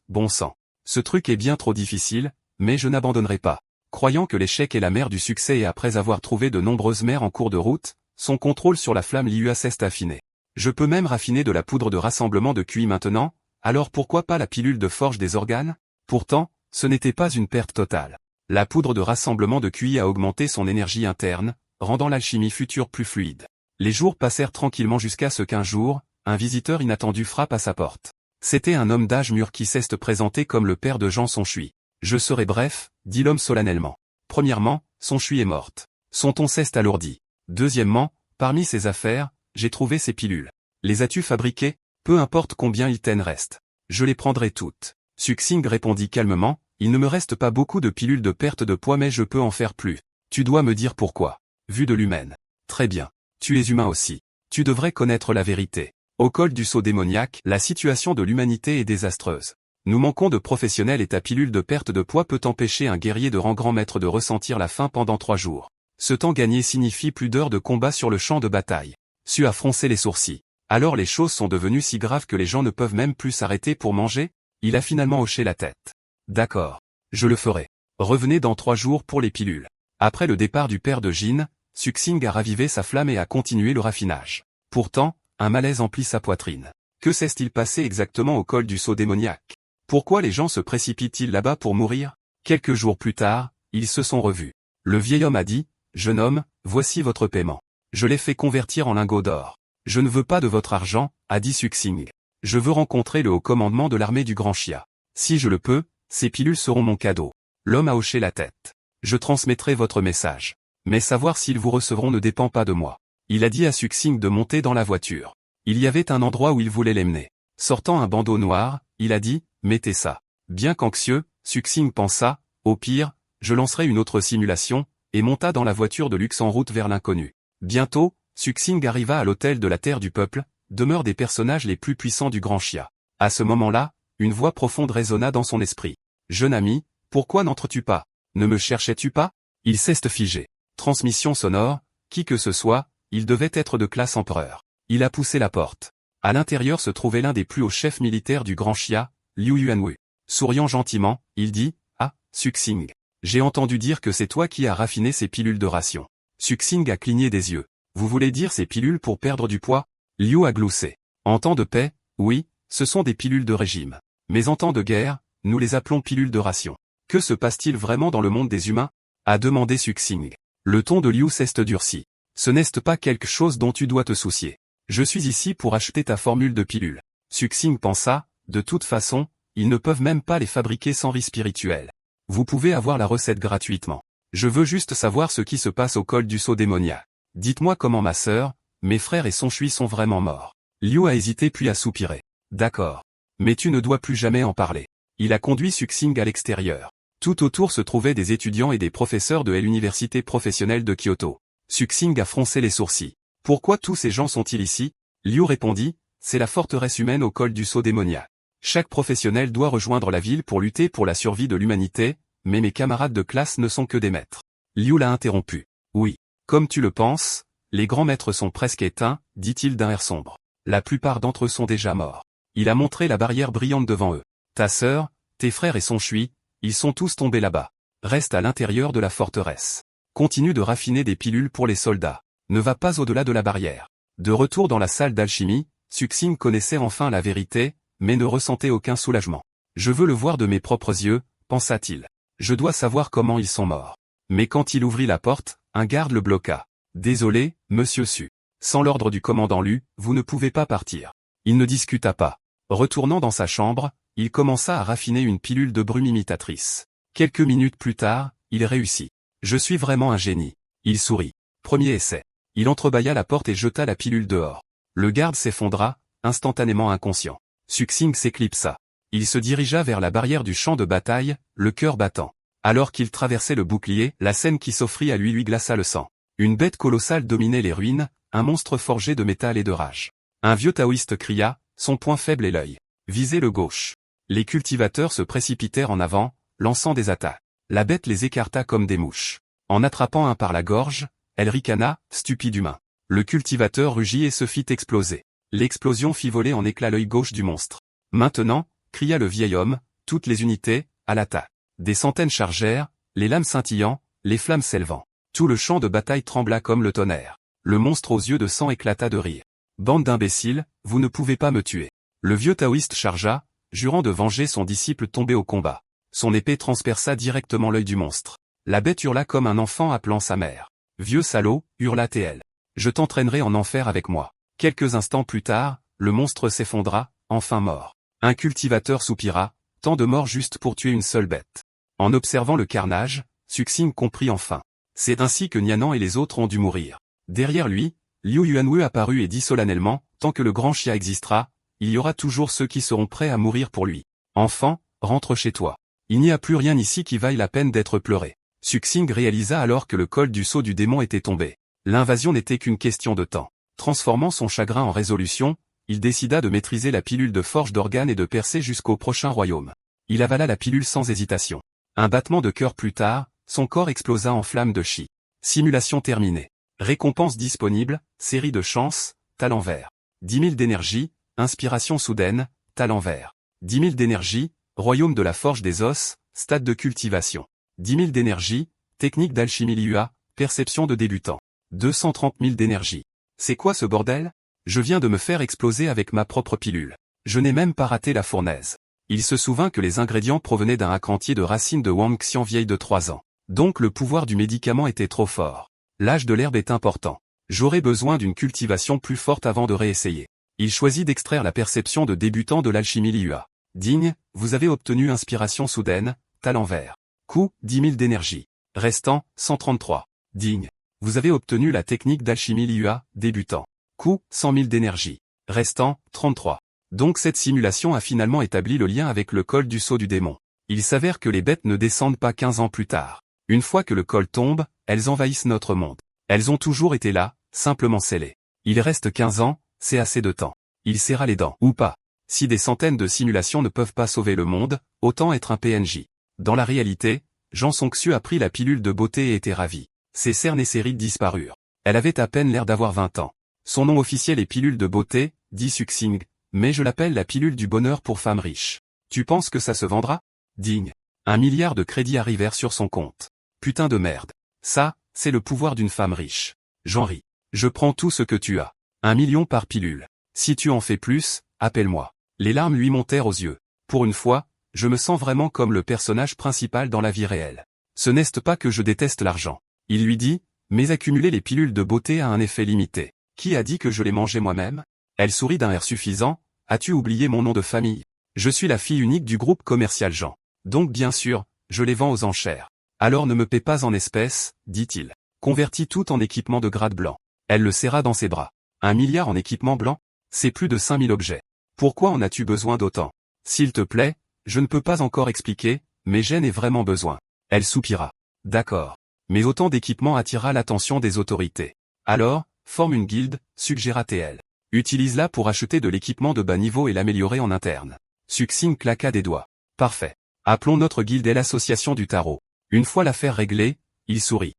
bon sang. Ce truc est bien trop difficile, mais je n'abandonnerai pas. Croyant que l'échec est la mère du succès et après avoir trouvé de nombreuses mères en cours de route, son contrôle sur la flamme Liyue s'est affiné. Je peux même raffiner de la poudre de rassemblement de QI maintenant, alors pourquoi pas la pilule de forge des organes? Pourtant, ce n'était pas une perte totale. La poudre de rassemblement de QI a augmenté son énergie interne, rendant l'alchimie future plus fluide. Les jours passèrent tranquillement jusqu'à ce qu'un jour, un visiteur inattendu frappe à sa porte. C'était un homme d'âge mûr qui s'est présenté comme le père de Jean Sonchui. Je serai bref, dit l'homme solennellement. Premièrement, Sonchui est morte. Son ton s'est alourdi. Deuxièmement, parmi ses affaires, j'ai trouvé ces pilules. Les as-tu fabriquées? Peu importe combien il t'en reste. Je les prendrai toutes. Suxing répondit calmement, il ne me reste pas beaucoup de pilules de perte de poids mais je peux en faire plus. Tu dois me dire pourquoi. Vue de l'humaine. Très bien. Tu es humain aussi. Tu devrais connaître la vérité. Au col du sceau démoniaque, la situation de l'humanité est désastreuse. Nous manquons de professionnels et ta pilule de perte de poids peut empêcher un guerrier de rang grand maître de ressentir la faim pendant 3 jours. Ce temps gagné signifie plus d'heures de combat sur le champ de bataille. Su a froncé les sourcils. Alors les choses sont devenues si graves que les gens ne peuvent même plus s'arrêter pour manger? Il a finalement hoché la tête. D'accord. Je le ferai. Revenez dans 3 jours pour les pilules. Après le départ du père de Jin, Suxing a ravivé sa flamme et a continué le raffinage. Pourtant, un malaise emplit sa poitrine. Que s'est-il passé exactement au col du sceau démoniaque? Pourquoi les gens se précipitent-ils là-bas pour mourir? Quelques jours plus tard, ils se sont revus. Le vieil homme a dit, « Jeune homme, voici votre paiement. Je l'ai fait convertir en lingots d'or. Je ne veux pas de votre argent, a dit Suxing. Je veux rencontrer le haut commandement de l'armée du Grand Chia. Si je le peux, ces pilules seront mon cadeau. » L'homme a hoché la tête. « Je transmettrai votre message. Mais savoir s'ils vous recevront ne dépend pas de moi. » Il a dit à Suxing de monter dans la voiture. Il y avait un endroit où il voulait l'emmener. Sortant un bandeau noir, il a dit, « Mettez ça. » Bien qu'anxieux, Suxing pensa, « Au pire, je lancerai une autre simulation, » et monta dans la voiture de luxe en route vers l'inconnu. Bientôt, Suxing arriva à l'hôtel de la Terre du Peuple, demeure des personnages les plus puissants du Grand Chia. À ce moment-là, une voix profonde résonna dans son esprit. « Jeune ami, pourquoi n'entres-tu pas? Ne me cherchais-tu pas ?» Il s'est figé. Transmission sonore, qui que ce soit, il devait être de classe empereur. Il a poussé la porte. À l'intérieur se trouvait l'un des plus hauts chefs militaires du Grand Chia, Liu Yuanwu. Souriant gentiment, il dit, « Ah, Suxing. J'ai entendu dire que c'est toi qui as raffiné ces pilules de ration. » Suxing a cligné des yeux. « Vous voulez dire ces pilules pour perdre du poids ?» Liu a gloussé. « En temps de paix, oui, ce sont des pilules de régime. Mais en temps de guerre, nous les appelons pilules de ration. Que se passe-t-il vraiment dans le monde des humains ?» a demandé Suxing. Le ton de Liu s'est durci. « Ce n'est pas quelque chose dont tu dois te soucier. Je suis ici pour acheter ta formule de pilules. » Suxing pensa, « De toute façon, ils ne peuvent même pas les fabriquer sans riz spirituel. Vous pouvez avoir la recette gratuitement. Je veux juste savoir ce qui se passe au col du sceau démoniaque. Dites-moi comment ma sœur, mes frères et Sonchui sont vraiment morts. » Liu a hésité puis a soupiré. « D'accord. Mais tu ne dois plus jamais en parler. » Il a conduit Suxing à l'extérieur. Tout autour se trouvaient des étudiants et des professeurs de l'université professionnelle de Kyoto. Suxing a froncé les sourcils. « Pourquoi tous ces gens sont-ils ici ?» Liu répondit, « C'est la forteresse humaine au col du sceau démoniaque. Chaque professionnel doit rejoindre la ville pour lutter pour la survie de l'humanité, mais mes camarades de classe ne sont que des maîtres. » Liu l'a interrompu. « Oui. Comme tu le penses, les grands maîtres sont presque éteints, dit-il d'un air sombre. La plupart d'entre eux sont déjà morts. » Il a montré la barrière brillante devant eux. « Ta sœur, tes frères et Sonchui, ils sont tous tombés là-bas. Reste à l'intérieur de la forteresse. Continue de raffiner des pilules pour les soldats. Ne va pas au-delà de la barrière. » De retour dans la salle d'alchimie, Suxing connaissait enfin la vérité, mais ne ressentait aucun soulagement. « Je veux le voir de mes propres yeux, pensa-t-il. Je dois savoir comment ils sont morts. » Mais quand il ouvrit la porte, un garde le bloqua. « Désolé, monsieur Su. Sans l'ordre du commandant Lu, vous ne pouvez pas partir. » Il ne discuta pas. Retournant dans sa chambre, il commença à raffiner une pilule de brume imitatrice. Quelques minutes plus tard, il réussit. « Je suis vraiment un génie. » Il sourit. Premier essai. Il entrebâilla la porte et jeta la pilule dehors. Le garde s'effondra, instantanément inconscient. Suxing s'éclipsa. Il se dirigea vers la barrière du champ de bataille, le cœur battant. Alors qu'il traversait le bouclier, la scène qui s'offrit à lui glaça le sang. Une bête colossale dominait les ruines, un monstre forgé de métal et de rage. Un vieux taoïste cria, son point faible est l'œil. Visez le gauche. Les cultivateurs se précipitèrent en avant, lançant des attaques. La bête les écarta comme des mouches. En attrapant un par la gorge, elle ricana, stupide humain. Le cultivateur rugit et se fit exploser. L'explosion fit voler en éclats l'œil gauche du monstre. Maintenant, cria le vieil homme, toutes les unités, à l'attaque. Des centaines chargèrent, les lames scintillant, les flammes s'élevant. Tout le champ de bataille trembla comme le tonnerre. Le monstre aux yeux de sang éclata de rire. Bande d'imbéciles, vous ne pouvez pas me tuer. Le vieux taoïste chargea, jurant de venger son disciple tombé au combat. Son épée transperça directement l'œil du monstre. La bête hurla comme un enfant appelant sa mère. Vieux salaud, hurla-t-elle. Je t'entraînerai en enfer avec moi. Quelques instants plus tard, le monstre s'effondra, enfin mort. Un cultivateur soupira, tant de morts juste pour tuer une seule bête. En observant le carnage, Suxing comprit enfin. C'est ainsi que Nianan et les autres ont dû mourir. Derrière lui, Liu Yuanwu apparut et dit solennellement, tant que le grand Xia existera, il y aura toujours ceux qui seront prêts à mourir pour lui. Enfant, rentre chez toi. Il n'y a plus rien ici qui vaille la peine d'être pleuré. Suxing réalisa alors que le col du sceau du démon était tombé. L'invasion n'était qu'une question de temps. Transformant son chagrin en résolution, il décida de maîtriser la pilule de forge d'organes et de percer jusqu'au prochain royaume. Il avala la pilule sans hésitation. Un battement de cœur plus tard, son corps explosa en flammes de chi. Simulation terminée. Récompense disponible, série de chance, talent vert. 10 000 d'énergie, inspiration soudaine, talent vert. 10 000 d'énergie, royaume de la forge des os, stade de cultivation. 10 000 d'énergie, technique d'alchimie Liua, perception de débutant. 230 000 d'énergie. C'est quoi ce bordel? Je viens de me faire exploser avec ma propre pilule. Je n'ai même pas raté la fournaise. Il se souvint que les ingrédients provenaient d'un hack entier de racines de Wang Xian vieille de 3 ans. Donc le pouvoir du médicament était trop fort. L'âge de l'herbe est important. J'aurais besoin d'une cultivation plus forte avant de réessayer. Il choisit d'extraire la perception de débutant de l'alchimie Liua. Digne, vous avez obtenu inspiration soudaine, talent vert. Coût, 10 000 d'énergie. Restant, 133. Digne. Vous avez obtenu la technique d'alchimie Liua, débutant. Coût, 100 000 d'énergie. Restant, 33. Donc cette simulation a finalement établi le lien avec le col du sceau du démon. Il s'avère que les bêtes ne descendent pas 15 ans plus tard. Une fois que le col tombe, elles envahissent notre monde. Elles ont toujours été là, simplement scellées. Il reste 15 ans, c'est assez de temps. Il serra les dents, ou pas. Si des centaines de simulations ne peuvent pas sauver le monde, autant être un PNJ. Dans la réalité, Jean Songxiu a pris la pilule de beauté et était ravi. Ses cernes et ses rides disparurent. Elle avait à peine l'air d'avoir 20 ans. Son nom officiel est pilule de beauté, dit Suxing, mais je l'appelle la pilule du bonheur pour femmes riches. Tu penses que ça se vendra? Digne. 1 milliard de crédits arrivèrent sur son compte. Putain de merde. Ça, c'est le pouvoir d'une femme riche. J'en ris. Je prends tout ce que tu as. 1 million par pilule. Si tu en fais plus, appelle-moi. Les larmes lui montèrent aux yeux. Pour une fois, je me sens vraiment comme le personnage principal dans la vie réelle. Ce n'est pas que je déteste l'argent. Il lui dit, mais accumuler les pilules de beauté a un effet limité. Qui a dit que je les mangeais moi-même? Elle sourit d'un air suffisant. As-tu oublié mon nom de famille? Je suis la fille unique du groupe commercial Jean. Donc bien sûr, je les vends aux enchères. Alors ne me paie pas en espèces, dit-il. Convertis tout en équipement de grade blanc. Elle le serra dans ses bras. 1 milliard en équipement blanc? C'est plus de 5000 objets. Pourquoi en as-tu besoin d'autant? S'il te plaît, je ne peux pas encore expliquer, mais j'en ai vraiment besoin. Elle soupira. D'accord. Mais autant d'équipements attira l'attention des autorités. Alors, forme une guilde, suggéra TL. Utilise-la pour acheter de l'équipement de bas niveau et l'améliorer en interne. Suxing claqua des doigts. Parfait. Appelons notre guilde l'association du tarot. Une fois l'affaire réglée, il sourit.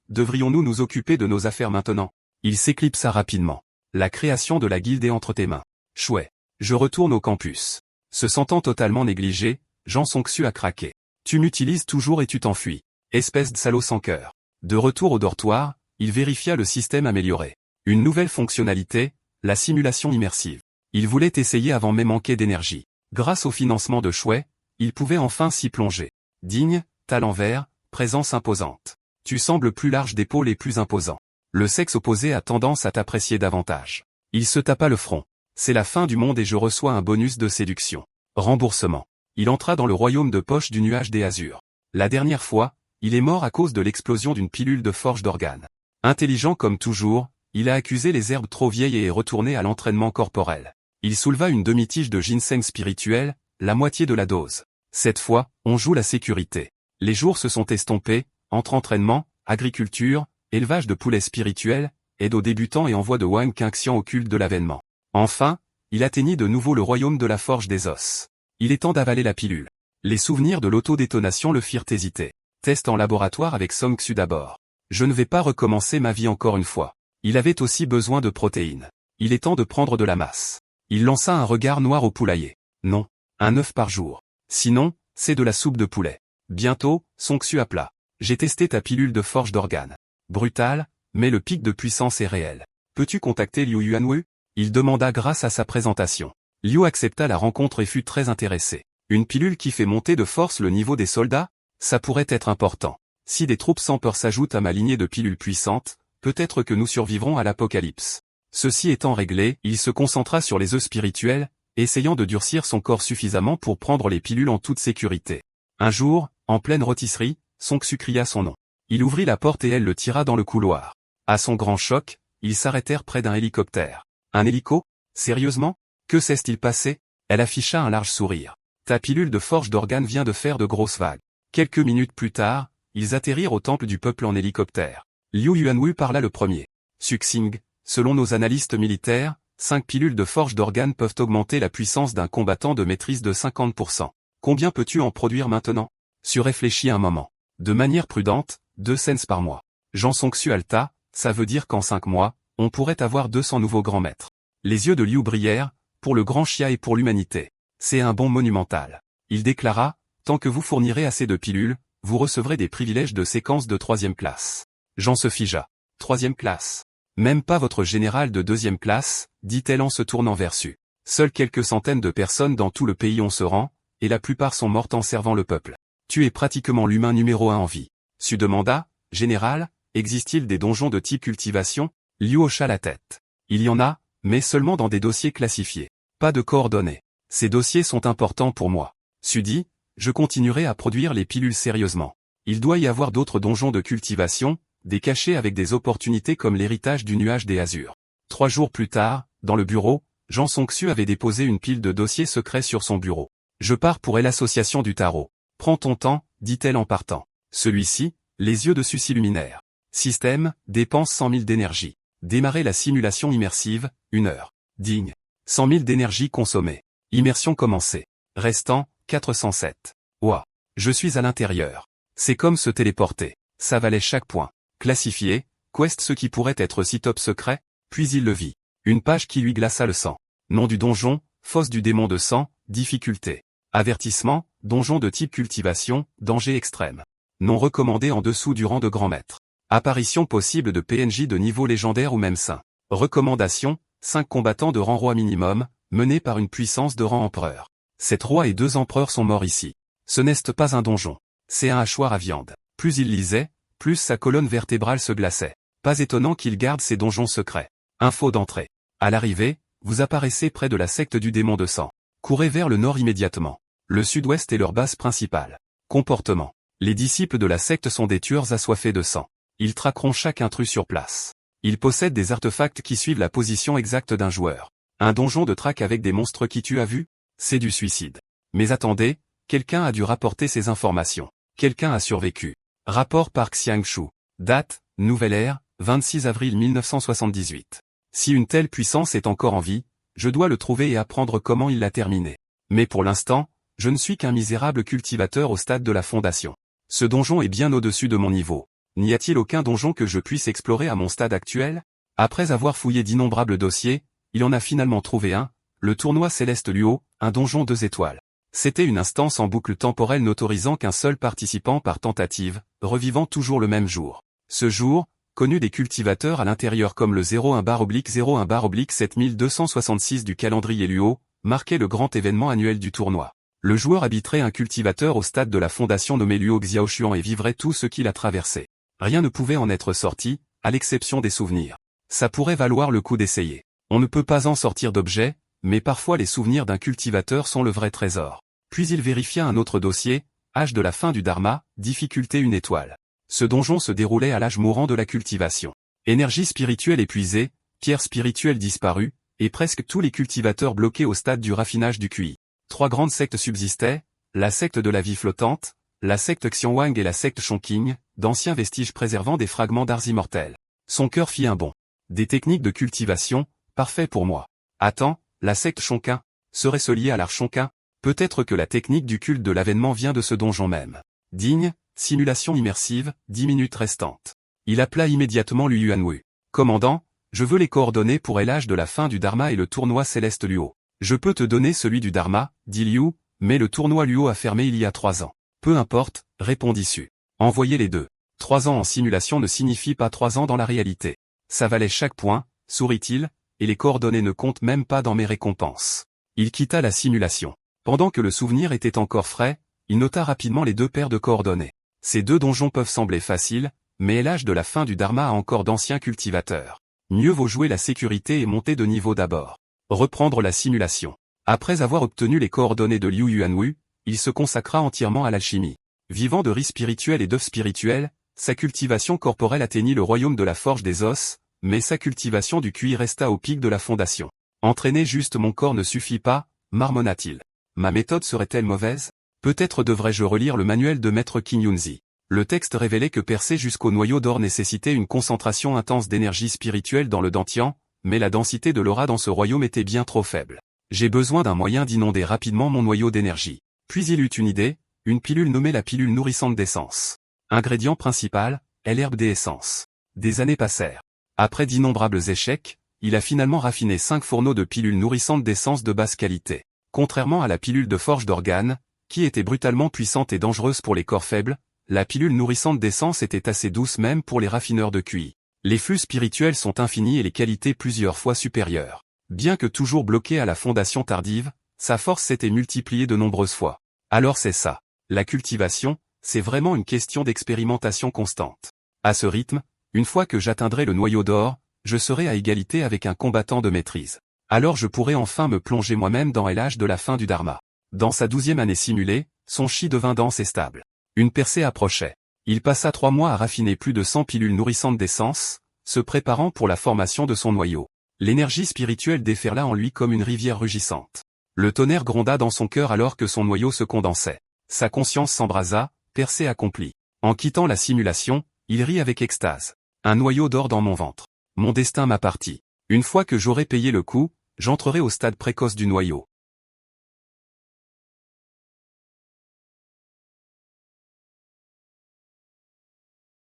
Devrions-nous nous occuper de nos affaires maintenant? Il s'éclipsa rapidement. La création de la guilde est entre tes mains. Chouette. Je retourne au campus. Se sentant totalement négligé, Jean Songxiu a craqué. Tu m'utilises toujours et tu t'enfuis. Espèce de salaud sans cœur. De retour au dortoir, il vérifia le système amélioré. Une nouvelle fonctionnalité, la simulation immersive. Il voulait essayer avant même manquer d'énergie. Grâce au financement de Chouet, il pouvait enfin s'y plonger. Digne, talent vert, présence imposante. Tu sembles plus large d'épaules et plus imposant. Le sexe opposé a tendance à t'apprécier davantage. Il se tapa le front. C'est la fin du monde et je reçois un bonus de séduction. Remboursement. Il entra dans le royaume de poche du nuage des Azurs. La dernière fois, il est mort à cause de l'explosion d'une pilule de forge d'organes. Intelligent comme toujours, il a accusé les herbes trop vieilles et est retourné à l'entraînement corporel. Il souleva une demi-tige de ginseng spirituel, la moitié de la dose. Cette fois, on joue la sécurité. Les jours se sont estompés, entre entraînement, agriculture, élevage de poulets spirituels, aide aux débutants et envoi de Wang Qingxian au culte de l'avènement. Enfin, il atteignit de nouveau le royaume de la forge des os. Il est temps d'avaler la pilule. Les souvenirs de l'autodétonation le firent hésiter. Test en laboratoire avec Songxiu d'abord. Je ne vais pas recommencer ma vie encore une fois. Il avait aussi besoin de protéines. Il est temps de prendre de la masse. Il lança un regard noir au poulailler. Non, un œuf par jour. Sinon, c'est de la soupe de poulet. Bientôt, Songxiu appela. J'ai testé ta pilule de forge d'organes. Brutal, mais le pic de puissance est réel. Peux-tu contacter Liu Yuanwu? Il demanda grâce à sa présentation. Liu accepta la rencontre et fut très intéressé. Une pilule qui fait monter de force le niveau des soldats? Ça pourrait être important. Si des troupes sans peur s'ajoutent à ma lignée de pilules puissantes, peut-être que nous survivrons à l'apocalypse. Ceci étant réglé, il se concentra sur les œufs spirituels, essayant de durcir son corps suffisamment pour prendre les pilules en toute sécurité. Un jour, en pleine rôtisserie, Song Su cria son nom. Il ouvrit la porte et elle le tira dans le couloir. À son grand choc, ils s'arrêtèrent près d'un hélicoptère. Un hélico? Sérieusement? Que s'est-il passé? Elle afficha un large sourire. Ta pilule de forge d'organes vient de faire de grosses vagues. Quelques minutes plus tard, ils atterrirent au temple du peuple en hélicoptère. Liu Yuanwu parla le premier. Suxing, selon nos analystes militaires, 5 pilules de forge d'organes peuvent augmenter la puissance d'un combattant de maîtrise de 50%. Combien peux-tu en produire maintenant? Su réfléchit un moment. De manière prudente, 2 cents par mois. Jean Songsu Alta, ça veut dire qu'en 5 mois, on pourrait avoir 200 nouveaux grands maîtres. Les yeux de Liu brillèrent, pour le grand Xia et pour l'humanité. C'est un bond monumental. Il déclara, tant que vous fournirez assez de pilules, vous recevrez des privilèges de séquence de 3e classe. Jean se figea. 3e classe. Même pas votre général de 2e classe, dit-elle en se tournant vers Su. Seules quelques centaines de personnes dans tout le pays ont ce rang, et la plupart sont mortes en servant le peuple. Tu es pratiquement l'humain numéro 1 en vie. Su demanda, général, existe-t-il des donjons de type cultivation? Liu hocha la tête. Il y en a, mais seulement dans des dossiers classifiés. Pas de coordonnées. Ces dossiers sont importants pour moi. Su dit, je continuerai à produire les pilules sérieusement. Il doit y avoir d'autres donjons de cultivation, des cachets avec des opportunités comme l'héritage du nuage des Azurs. 3 jours plus tard, dans le bureau, Jean Songsu avait déposé une pile de dossiers secrets sur son bureau. Je pars pour l'association du tarot. Prends ton temps, dit-elle en partant. Celui-ci, les yeux dessus s'illuminèrent. Système, dépense 100 000 d'énergie. Démarrer la simulation immersive, 1 heure. Digne. 100 000 d'énergie consommée. Immersion commencée. Restant, 407. Ouah. Je suis à l'intérieur. C'est comme se téléporter. Ça valait chaque point. Classifié, quest ce qui pourrait être si top secret, puis il le vit. Une page qui lui glaça le sang. Nom du donjon, fosse du démon de sang, difficulté. Avertissement, donjon de type cultivation, danger extrême. Non recommandé en dessous du rang de grand maître. Apparition possible de PNJ de niveau légendaire ou même saint. Recommandation, 5 combattants de rang roi minimum, menés par une puissance de rang empereur. 7 rois et 2 empereurs sont morts ici. Ce n'est pas un donjon. C'est un hachoir à viande. Plus il lisait, plus sa colonne vertébrale se glaçait. Pas étonnant qu'il garde ses donjons secrets. Info d'entrée. À l'arrivée, vous apparaissez près de la secte du démon de sang. Courez vers le nord immédiatement. Le sud-ouest est leur base principale. Comportement. Les disciples de la secte sont des tueurs assoiffés de sang. Ils traqueront chaque intrus sur place. Ils possèdent des artefacts qui suivent la position exacte d'un joueur. Un donjon de traque avec des monstres qui tu as vu? C'est du suicide. Mais attendez, quelqu'un a dû rapporter ces informations. Quelqu'un a survécu. Rapport par Xiangshu. Date, Nouvelle Ère, 26 avril 1978. Si une telle puissance est encore en vie, je dois le trouver et apprendre comment il l'a terminé. Mais pour l'instant, je ne suis qu'un misérable cultivateur au stade de la fondation. Ce donjon est bien au-dessus de mon niveau. N'y a-t-il aucun donjon que je puisse explorer à mon stade actuel? Après avoir fouillé d'innombrables dossiers, il en a finalement trouvé un, le tournoi Céleste Luo, un donjon 2 étoiles. C'était une instance en boucle temporelle n'autorisant qu'un seul participant par tentative, revivant toujours le même jour. Ce jour, connu des cultivateurs à l'intérieur comme le 01/01/7266 du calendrier Luo, marquait le grand événement annuel du tournoi. Le joueur habiterait un cultivateur au stade de la fondation nommé Luo Xiaoshuan et vivrait tout ce qu'il a traversé. Rien ne pouvait en être sorti, à l'exception des souvenirs. Ça pourrait valoir le coup d'essayer. On ne peut pas en sortir d'objets, mais parfois les souvenirs d'un cultivateur sont le vrai trésor. Puis il vérifia un autre dossier, âge de la fin du Dharma, difficulté 1 étoile. Ce donjon se déroulait à l'âge mourant de la cultivation. Énergie spirituelle épuisée, pierre spirituelle disparue, et presque tous les cultivateurs bloqués au stade du raffinage du QI. 3 grandes sectes subsistaient, la secte de la vie flottante, la secte Xianwang et la secte Chongqing, d'anciens vestiges préservant des fragments d'arts immortels. Son cœur fit un bond. Des techniques de cultivation, parfait pour moi. Attends, la secte Chongqing, serait-ce lié à l'art Chongqing? Peut-être que la technique du culte de l'avènement vient de ce donjon même. Digne, simulation immersive, 10 minutes restantes. Il appela immédiatement Liu Yuanwu. Commandant, je veux les coordonnées pour l'âge de la fin du Dharma et le tournoi Céleste Luo. Je peux te donner celui du Dharma, dit Liu, mais le tournoi Luo a fermé il y a 3 ans. Peu importe, répondit Su. Envoyez les deux. 3 ans en simulation ne signifie pas 3 ans dans la réalité. Ça valait chaque point, sourit-il, et les coordonnées ne comptent même pas dans mes récompenses. Il quitta la simulation. Pendant que le souvenir était encore frais, il nota rapidement les deux paires de coordonnées. Ces deux donjons peuvent sembler faciles, mais est l'âge de la fin du Dharma a encore d'anciens cultivateurs. Mieux vaut jouer la sécurité et monter de niveau d'abord. Reprendre la simulation. Après avoir obtenu les coordonnées de Liu Yuanwu, il se consacra entièrement à l'alchimie. Vivant de riz spirituel et d'œufs spirituels, sa cultivation corporelle atteignit le royaume de la forge des os, mais sa cultivation du QI resta au pic de la fondation. Entraîner juste mon corps ne suffit pas, marmonna-t-il. Ma méthode serait-elle mauvaise? Peut-être devrais-je relire le manuel de Maître Qin Yunzi. Le texte révélait que percer jusqu'au noyau d'or nécessitait une concentration intense d'énergie spirituelle dans le dantian, mais la densité de l'aura dans ce royaume était bien trop faible. J'ai besoin d'un moyen d'inonder rapidement mon noyau d'énergie. Puis il eut une idée, une pilule nommée la pilule nourrissante d'essence. Ingrédient principal, est l'herbe des essences. Des années passèrent. Après d'innombrables échecs, il a finalement raffiné 5 fourneaux de pilules nourrissantes d'essence de basse qualité. Contrairement à la pilule de forge d'organes, qui était brutalement puissante et dangereuse pour les corps faibles, la pilule nourrissante d'essence était assez douce même pour les raffineurs de QI. Les flux spirituels sont infinis et les qualités plusieurs fois supérieures. Bien que toujours bloqué à la fondation tardive, sa force s'était multipliée de nombreuses fois. Alors c'est ça. La cultivation, c'est vraiment une question d'expérimentation constante. À ce rythme, une fois que j'atteindrai le noyau d'or, je serai à égalité avec un combattant de maîtrise. Alors je pourrai enfin me plonger moi-même dans l'âge de la fin du Dharma. Dans sa 12e année simulée, son chi devint dense et stable. Une percée approchait. Il passa 3 mois à raffiner plus de 100 pilules nourrissantes d'essence, se préparant pour la formation de son noyau. L'énergie spirituelle déferla en lui comme une rivière rugissante. Le tonnerre gronda dans son cœur alors que son noyau se condensait. Sa conscience s'embrasa, percée accomplie. En quittant la simulation, il rit avec extase. Un noyau d'or dans mon ventre. Mon destin m'appartit. Une fois que j'aurai payé le coup, j'entrerai au stade précoce du noyau.